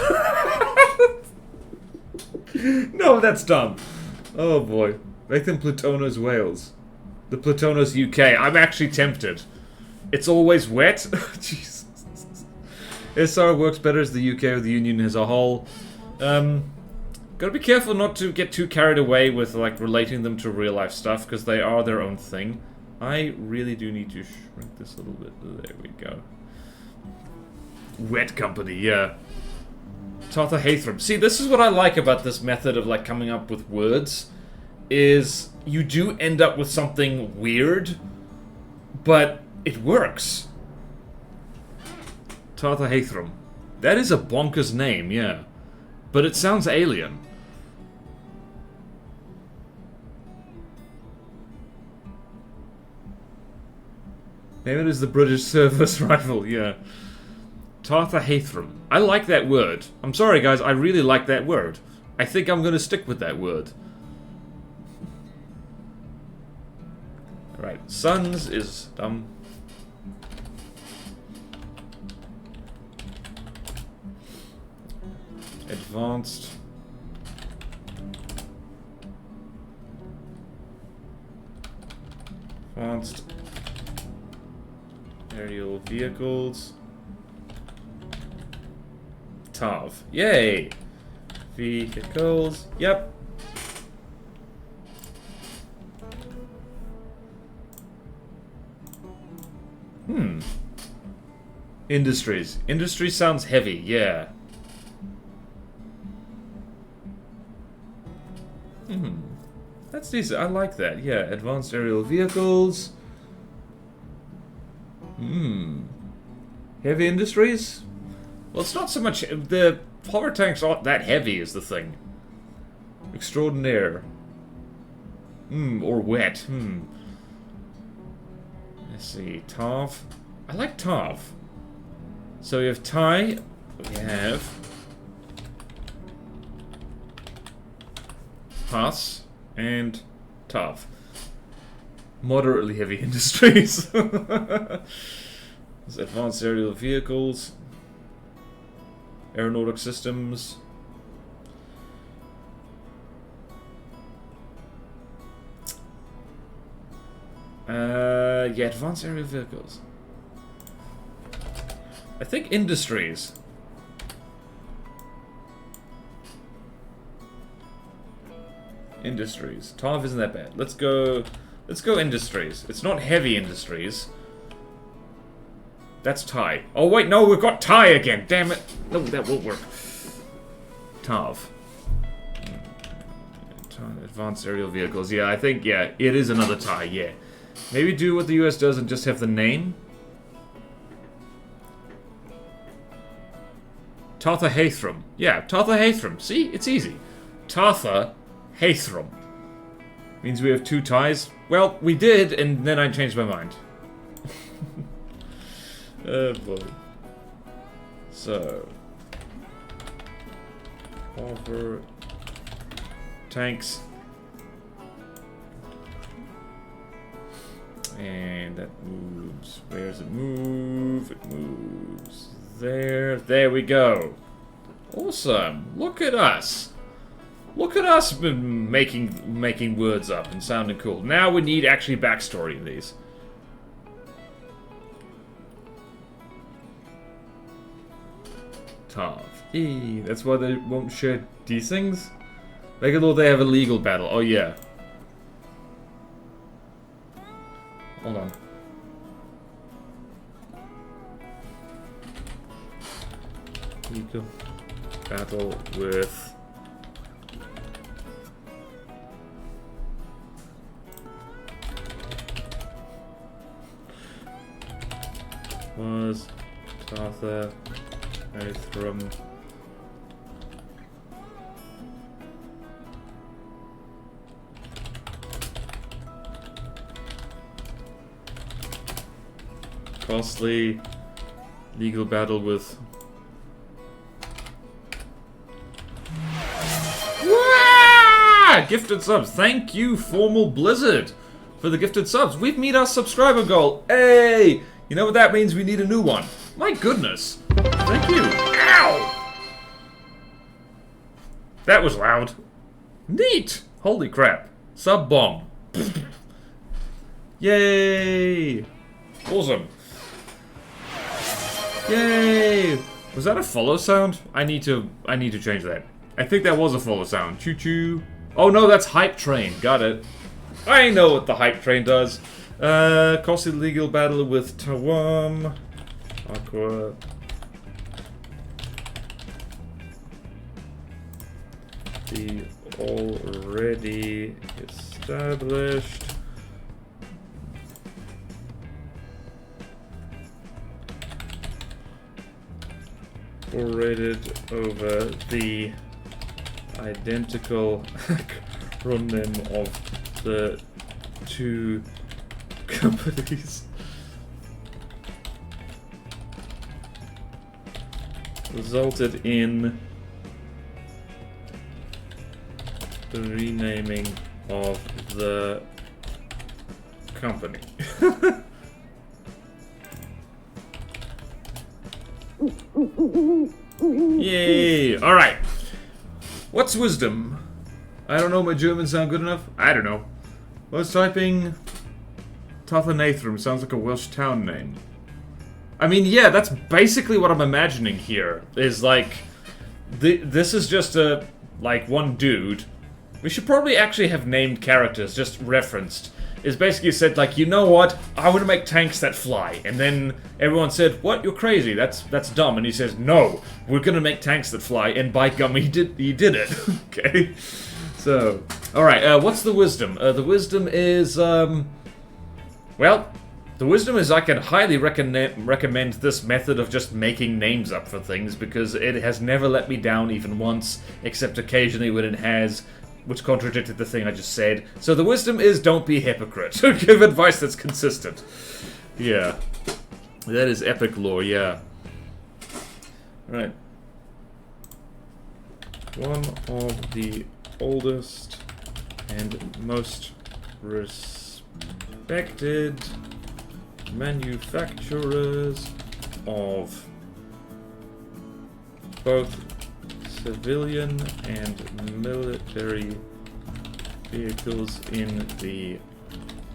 No, that's dumb. Oh boy. Make them Plutonos Wales. The Plutonos UK. I'm actually tempted. It's always wet? Jesus. SR works better as the UK or the Union as a whole. Gotta be careful not to get too carried away with, like, relating them to real life stuff, because they are their own thing. I really do need to shrink this a little bit. There we go. Wet company, yeah. Tarthahathrum. See, this is what I like about this method of, like, coming up with words, is you do end up with something weird, but it works. Tarthahathrum. That is a bonkers name, yeah. But it sounds alien. Maybe it is the British service rifle, yeah. Tarthahathrum. I like that word. I'm sorry, guys, I really like that word. I think I'm gonna stick with that word. Alright, Sons is dumb. Advanced. Advanced aerial vehicles. TAV. Yay! Vehicles. Yep. Industries. Industry sounds heavy, yeah. That's decent. I like that. Yeah, advanced aerial vehicles. Heavy industries? Well, it's not so much... The hover tanks aren't that heavy is the thing. Extraordinaire. Or wet. Let's see. TAV. I like TAV. So we have Thai. We have... Haas. And TAV. Moderately heavy industries. There's advanced aerial vehicles. Aeronautic systems. Yeah, advanced aerial vehicles. I think industries. Industries. TAV isn't that bad. Let's go industries. It's not heavy industries. That's Thai. Oh wait, no, we've got Thai again. Damn it. No, that won't work. TAV. Advanced aerial vehicles. Yeah, I think, yeah, it is another Thai, yeah. Maybe do what the US does and just have the name. Tarthahathrum. Yeah, Tarthahathrum. See? It's easy. Tarthahathrum. Means we have two Thais. Well, we did, and then I changed my mind. Oh boy. So. Hover. Tanks. And that moves. Where does it move? It moves there. There we go. Awesome. Look at us. Look at us making words up and sounding cool. Now we need actually backstory in these. TAV. That's why they won't share these things? Make it look they have a legal battle. Oh yeah. Hold on. Legal battle with Arthur Athram. Costly legal battle with... Wah! Gifted subs. Thank you, Formal Blizzard, for the gifted subs. We've met our subscriber goal. Hey! You know what that means? We need a new one. My goodness. Thank you. Ow! That was loud. Neat. Holy crap. Sub bomb. Yay! Awesome. Yay! Was that a follow sound? I need to change that. I think that was a follow sound. Choo choo. Oh no, that's hype train. Got it. I know what the hype train does. Costly legal battle with Tawam. Aqua. The already established orated over the identical acronym of the two companies resulted in the renaming of the company. Yay! Alright. What's wisdom? I don't know, my German sound good enough? I don't know. I was typing Tathanathrm, sounds like a Welsh town name. I mean, yeah, that's basically what I'm imagining here. Is like, this is just a, like, one dude. We should probably actually have named characters, just referenced. Is basically said, like, you know what? I want to make tanks that fly. And then everyone said, what? You're crazy. That's dumb. And he says, no, we're going to make tanks that fly. And by gum, he did it. Okay. So, alright, what's the wisdom? The wisdom is, well, the wisdom is I can highly recommend this method of just making names up for things, because it has never let me down even once, except occasionally when it has, which contradicted the thing I just said. So the wisdom is don't be a hypocrite. Give advice that's consistent. Yeah. That is epic lore, yeah. Right. One of the oldest and most respected manufacturers of both civilian and military vehicles in the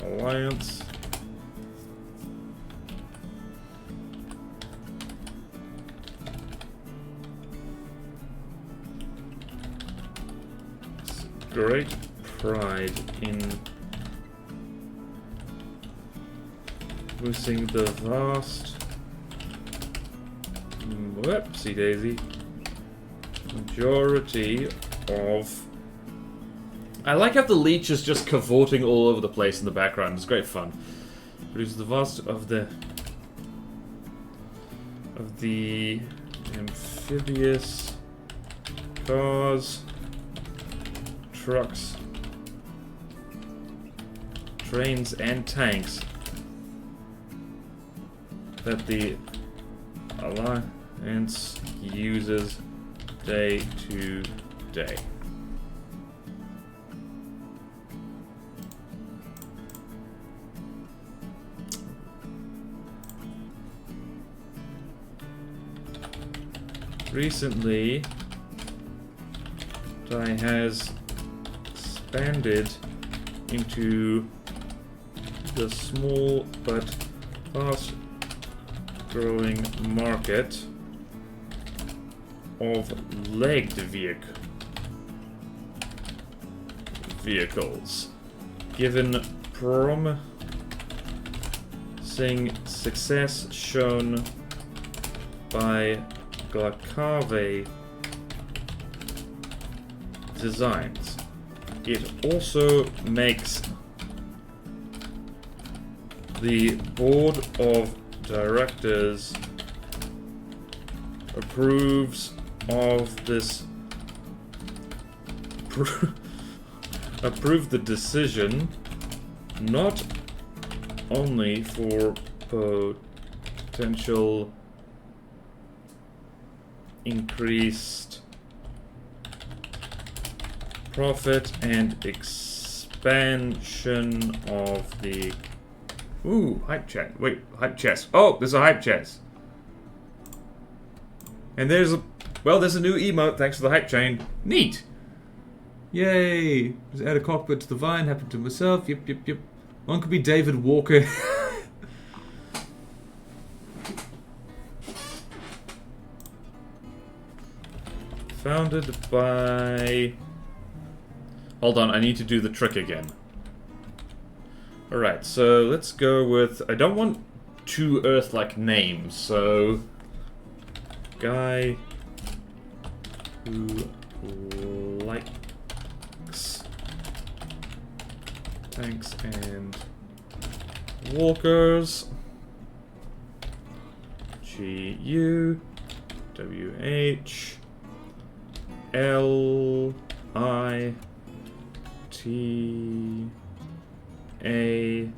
Alliance. Great pride in boosting the vast whoopsie daisy majority of... I like how the leech is just cavorting all over the place in the background. It's great fun. Produces the vast of the amphibious cars, trucks, trains, and tanks that the Alliance uses day to day. Recently, Dai has expanded into the small but fast-growing market of legged vehicles, given promising success shown by Glacave designs. It also makes the board of directors approves of this. Approve the decision not only for potential increased profit and expansion of the... Ooh, hype chat. Wait, hype chest. Oh, there's a hype chest. And there's a... Well, there's a new emote thanks to the hype chain. Neat! Yay! Just add a cockpit to the vine. Happened to myself. Yep. One could be David Walker. Founded by... Hold on, I need to do the trick again. Alright, so let's go with... I don't want two Earth-like names, so... Guy who likes tanks and walkers. G-U-W-H-L-I-T-A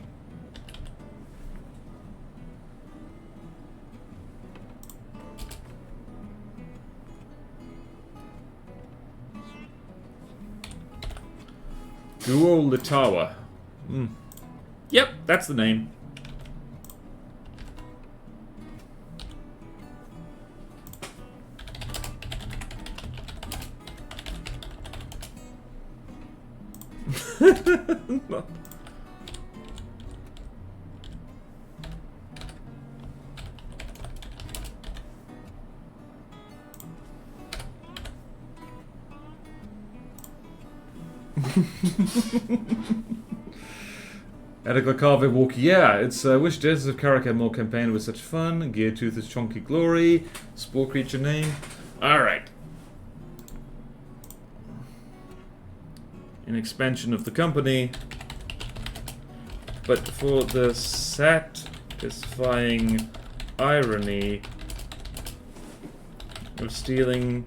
Duo Litawa. Yep, that's the name. Attica walk. Yeah, it's wish Deserts of Karak had more campaign with such fun. Geartooth is chunky glory. Spore creature name. Alright. An expansion of the company. But for the satisfying irony of stealing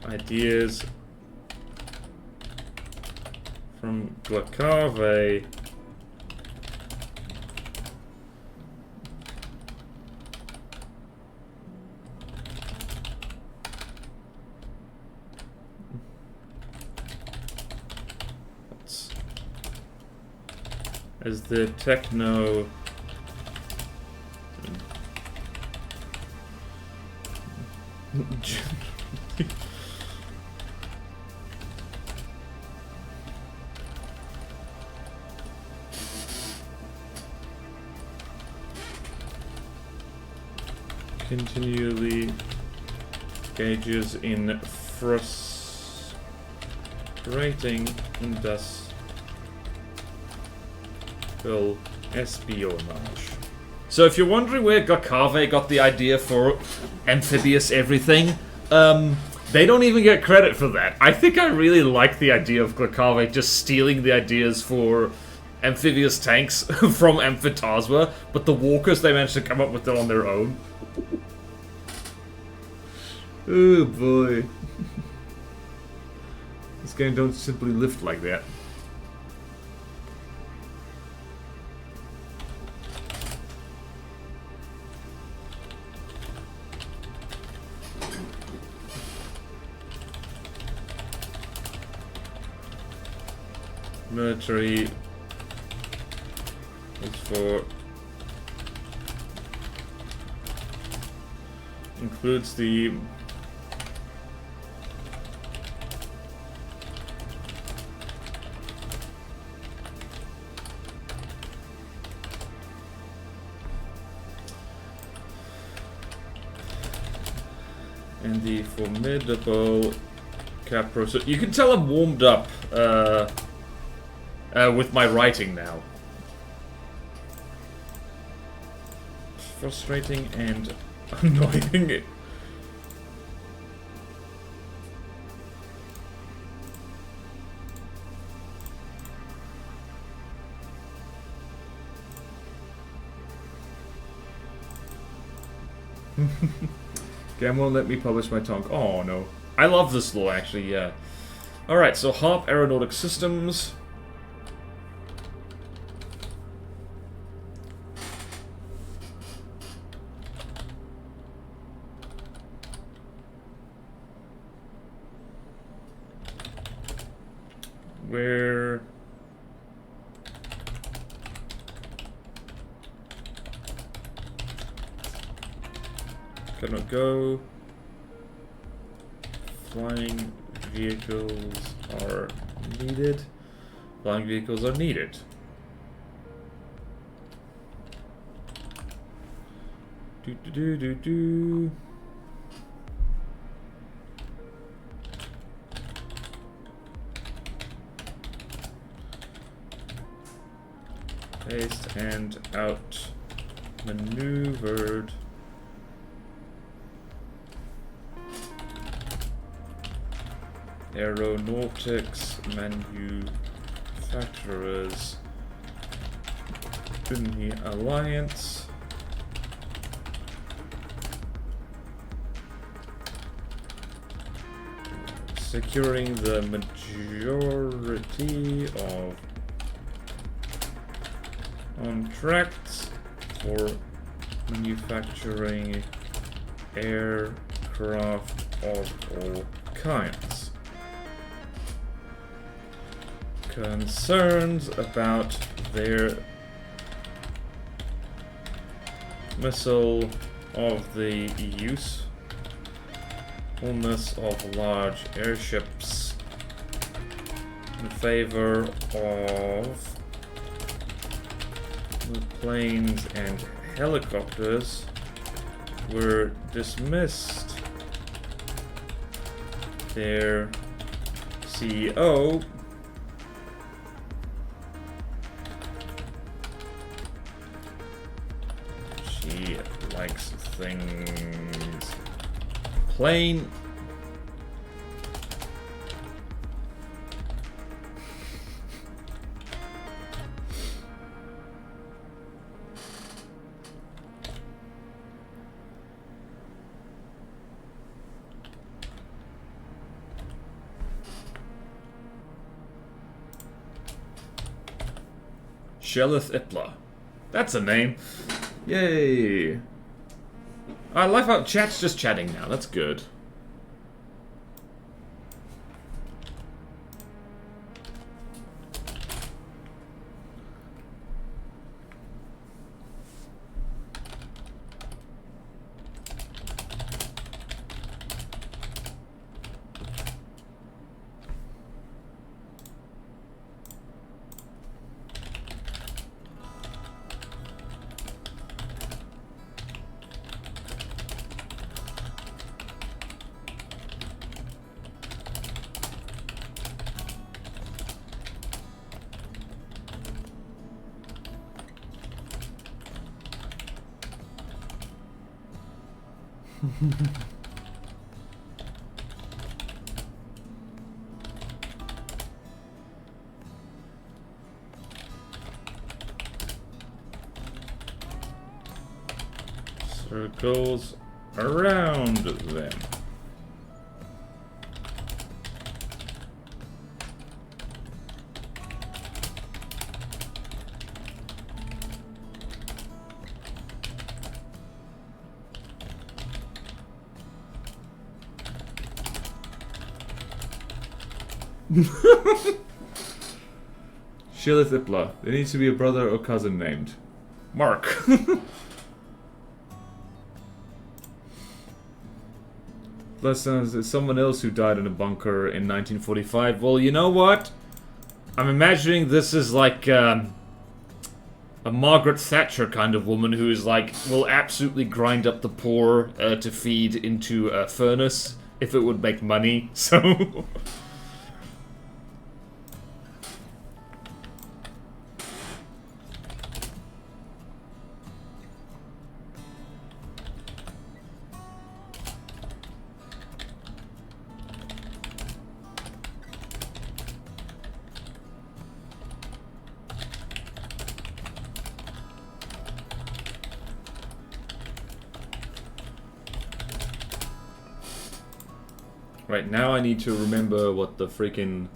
ideas from Glacave, as the techno continually engages in frustrating industrial espionage. So if you're wondering where Glacave got the idea for amphibious everything, they don't even get credit for that. I think I really like the idea of Glacave just stealing the ideas for amphibious tanks from Amphitasma, but the walkers, they managed to come up with it on their own. Oh boy. This game don't simply lift like that. Military is for includes the and the formidable Capro. So you can tell I'm warmed up with my writing now. Frustrating and annoying. Game won't let me publish my tongue. Oh no. I love this law actually, yeah. Alright, so Harp Aeronautic Systems. Where... Cannot go. Flying vehicles are needed. Flying vehicles are needed. Do do do do do. Placed and out maneuvered. Aeronautics manufacturers in the alliance. Securing the majority of contracts for manufacturing aircraft of all kinds. Concerns about their missile of the usefulness of large airships in favor of the planes and helicopters were dismissed. Their CEO likes things plain. Shellith Ipla. That's a name. Yay. I like how chat's just chatting now. That's good. Circles around them. Shillith Ipla. There needs to be a brother or cousin named Mark. There's someone else who died in a bunker in 1945. Well, you know what? I'm imagining this is like a Margaret Thatcher kind of woman who is like, will absolutely grind up the poor to feed into a furnace if it would make money, so... Right, now I need to remember what the freaking...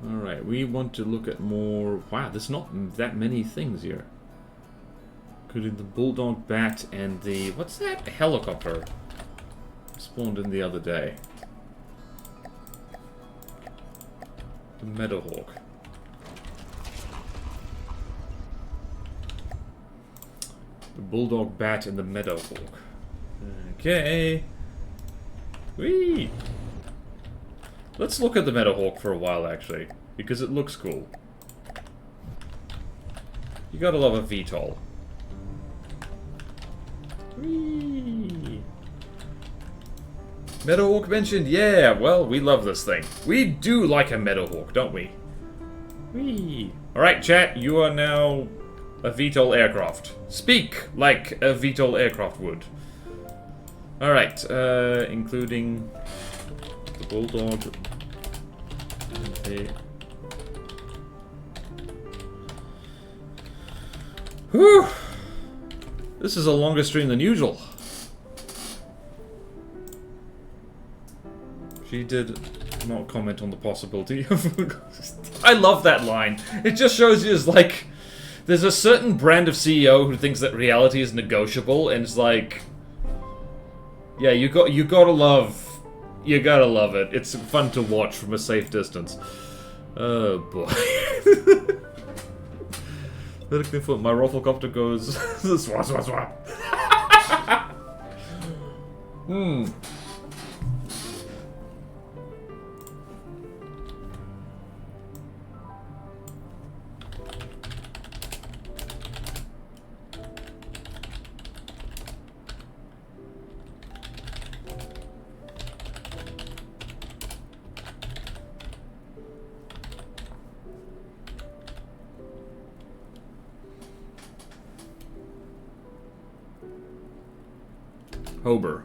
Alright, we want to look at more... Wow, there's not that many things here. Including the bulldog bat and the... What's that helicopter? Spawned in the other day. The Meadowhawk. The bulldog bat and the Meadowhawk. Okay. Whee! Let's look at the Meadowhawk for a while, actually. Because it looks cool. You gotta love a VTOL. Whee! Meadowhawk mentioned? Yeah, well, we love this thing. We do like a Meadowhawk, don't we? Whee! Alright, chat, you are now a VTOL aircraft. Speak like a VTOL aircraft would. Alright, including the bulldog. Okay. Whew! This is a longer stream than usual. She did not comment on the possibility of... I love that line. It just shows you as like... There's a certain brand of CEO who thinks that reality is negotiable, and it's like... Yeah, you gotta love... You gotta love it. It's fun to watch from a safe distance. Oh boy. Vertically foot, my Rufflecopter goes... swat, swat, swat. Hmm. Hober.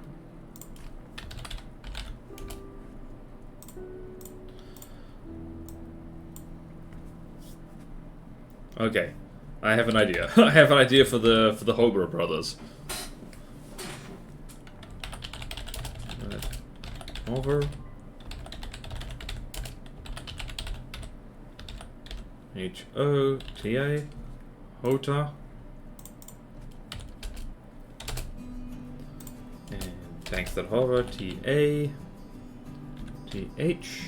Okay, I have an idea. I have an idea for the Hober brothers. Hover. H-O-T-A. Hota. And tanks that hover. T-A. T-H.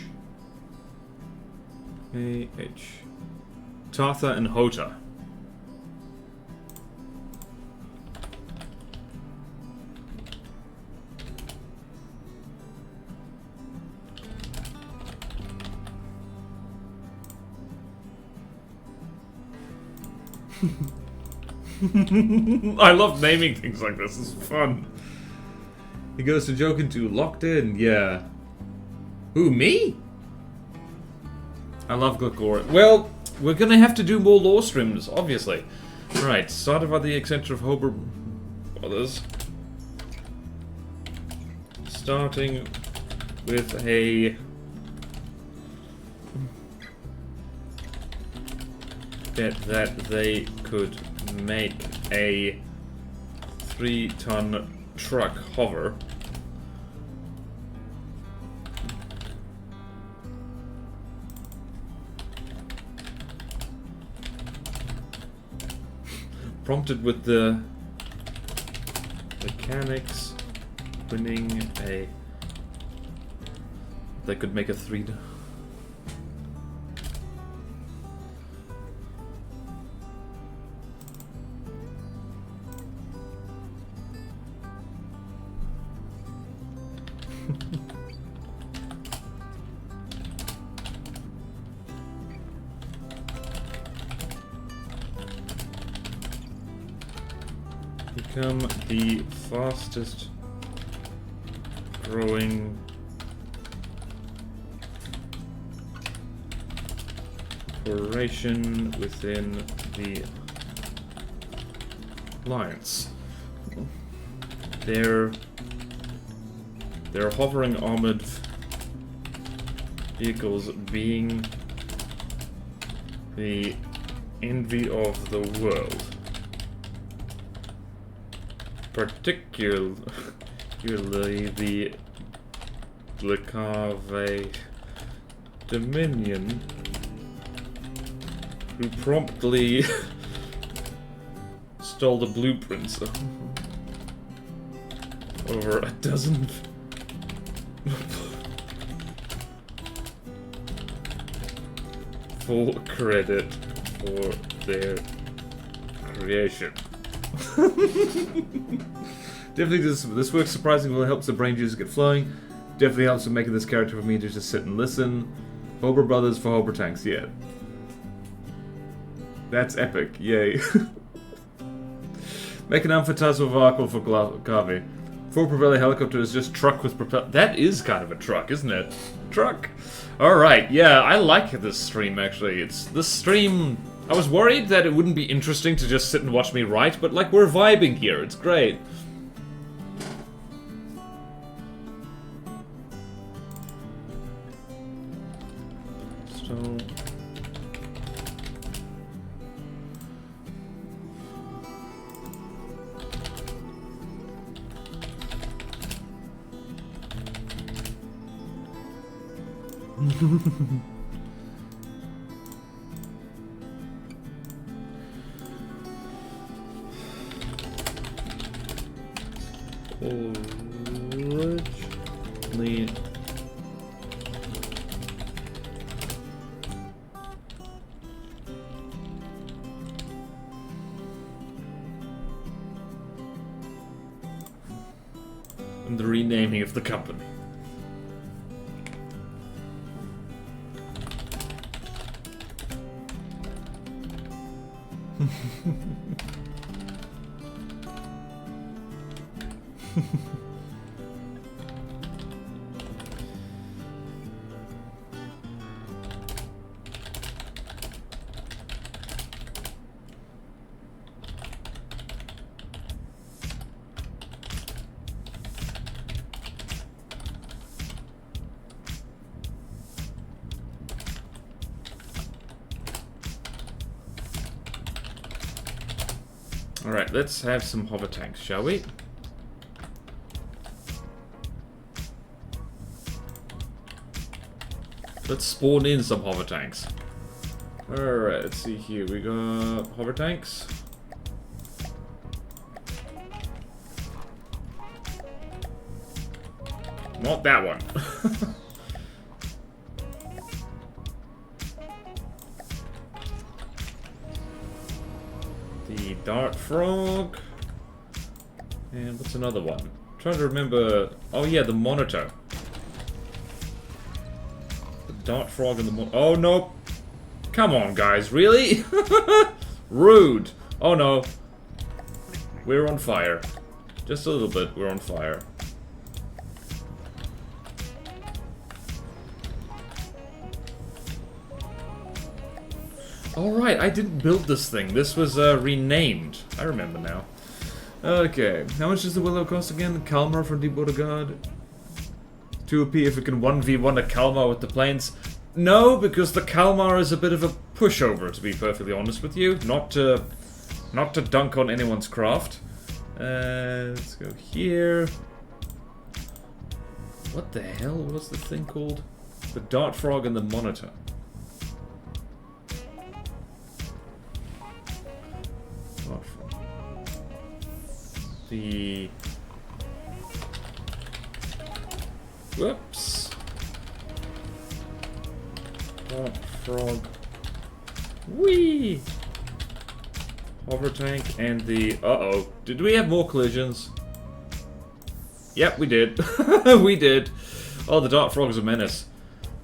A-H. Tartha and Hota. I love naming things like this. It's fun. He goes to joking to locked in. Yeah. Who, me? I love Glicor. Well, we're gonna have to do more lore streams, obviously. Right, started by the eccentric of Hober Brothers. Starting with a... bet that they could make a 3-ton truck hover. Prompted with the mechanics winning a... They could make a 3-ton... become the fastest growing corporation within the alliance. Their hovering armored vehicles being the envy of the world. particularly the Lecave Dominion, who promptly stole the blueprints of over a dozen full credit for their creation. Definitely this works surprisingly well, helps the brain juices get flowing. Definitely helps with making this character for me to just sit and listen. Hober Brothers for Hober Tanks, yeah. That's epic, yay. Make an Amphantasmavarkle for Gavi. Full propeller helicopter is just truck with propeller. That is kind of a truck, isn't it? Truck. Alright, yeah, I like this stream actually. This stream, I was worried that it wouldn't be interesting to just sit and watch me write, but like we're vibing here, it's great. So... Originally... and the renaming of the company. Alright, let's have some hover tanks, shall we? Let's spawn in some hover tanks. Alright, let's see here. We got hover tanks. Not that one. The Dart Frog. And what's another one? I'm trying to remember. Oh yeah, the Monitor. The Dart Frog and the Monitor. Oh no. Come on guys, really? Rude. Oh no. We're on fire. Just a little bit, we're on fire. Alright, I didn't build this thing. This was renamed. I remember now. Okay, how much does the Willow cost again? Kalmar from Deep Water Guard. 2p if it can 1v1 a Kalmar with the planes. No, because the Kalmar is a bit of a pushover, to be perfectly honest with you. Not to dunk on anyone's craft. Let's go here. What the hell was the thing called? The Dart Frog and the Monitor. The... Whoops. Dart Frog. Whee! Hover tank and the... Uh-oh. Did we have more collisions? Yep, we did. We did. Oh, the Dart Frog is a menace.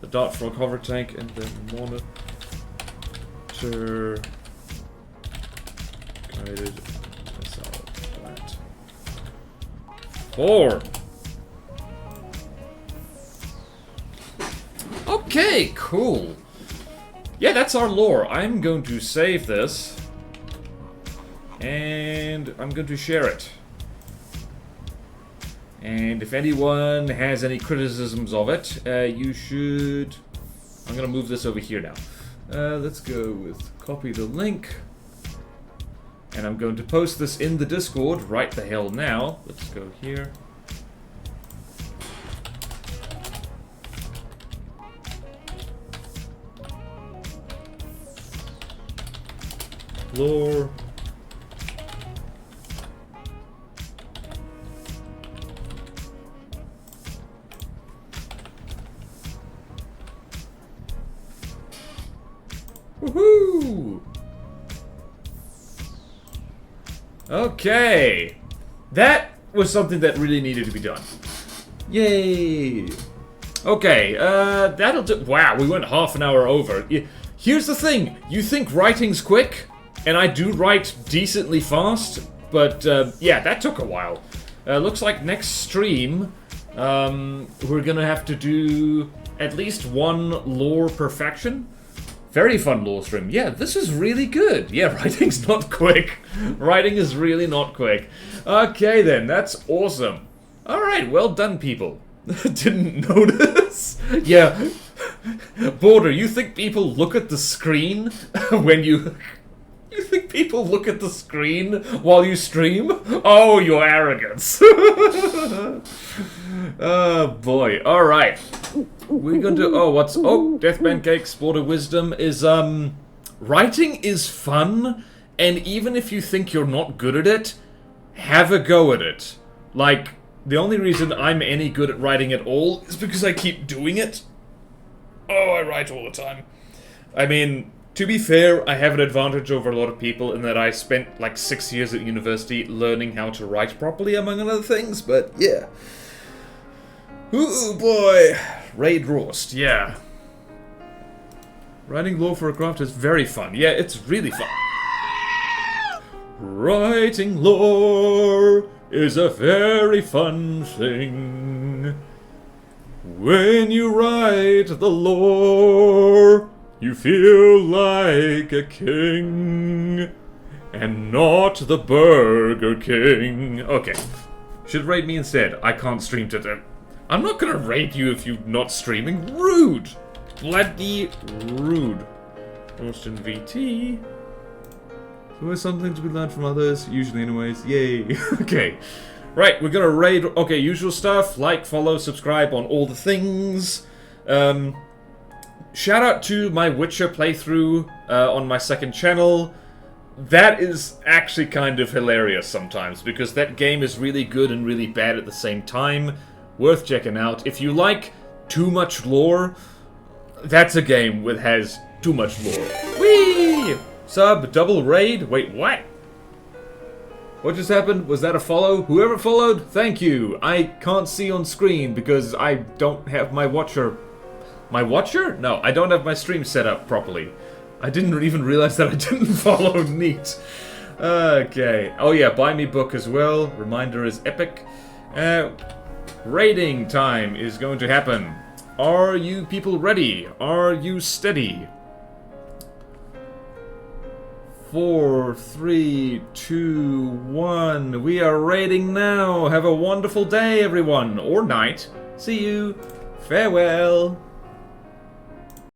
The Dart Frog hover tank and the Monitor... Guided... 4. Okay, cool. Yeah, that's our lore. I'm going to save this. And I'm going to share it. And if anyone has any criticisms of it, you should... I'm going to move this over here now. Let's go with copy the link. And I'm going to post this in the Discord right the hell now. Let's go here. Lore. Woohoo! Okay. That was something that really needed to be done. Yay! Okay, that'll do. Wow, we went half an hour over. Here's the thing. You think writing's quick? And I do write decently fast, but yeah, that took a while. Looks like next stream, we're gonna have to do at least one lore perfection. Very fun lore stream. Yeah, this is really good. Yeah, writing's not quick. Writing is really not quick. Okay then, that's awesome. Alright, well done people. Didn't notice. Yeah. Border, you think people look at the screen when you... You think people look at the screen while you stream? Oh, your arrogance. Oh, boy. Alright. We're going to... Oh, what's... Oh, Death Pancakes, Border Wisdom is, writing is fun, and even if you think you're not good at it, have a go at it. Like, the only reason I'm any good at writing at all is because I keep doing it. Oh, I write all the time. I mean... To be fair, I have an advantage over a lot of people in that I spent like 6 years at university learning how to write properly, among other things, but yeah. Ooh, boy. Raid Roast, yeah. Writing lore for a craft is very fun. Yeah, it's really fun. Writing lore is a very fun thing. When you write the lore... You feel like a king, and not the Burger King. Okay, should raid me instead. I can't stream today. I'm not gonna raid you if you're not streaming. Rude! Bloody rude. Austin VT. There's always something to be learned from others, usually anyways. Yay. Okay. Right, we're gonna raid. Okay, usual stuff. Like, follow, subscribe on all the things. Shout out to my Witcher playthrough on my second channel. That is actually kind of hilarious sometimes, because that game is really good and really bad at the same time. Worth checking out. If you like too much lore, that's a game that has too much lore. Whee! Sub, double raid. Wait, what? What just happened? Was that a follow? Whoever followed, thank you. I can't see on screen because I don't have my Watcher... My Watcher? No, I don't have my stream set up properly. I didn't even realize that I didn't follow. Neat. Okay. Oh yeah, buy me book as well. Reminder is epic. Raiding time is going to happen. Are you people ready? Are you steady? 4, 3, 2, 1. We are raiding now. Have a wonderful day, everyone. Or night. See you. Farewell.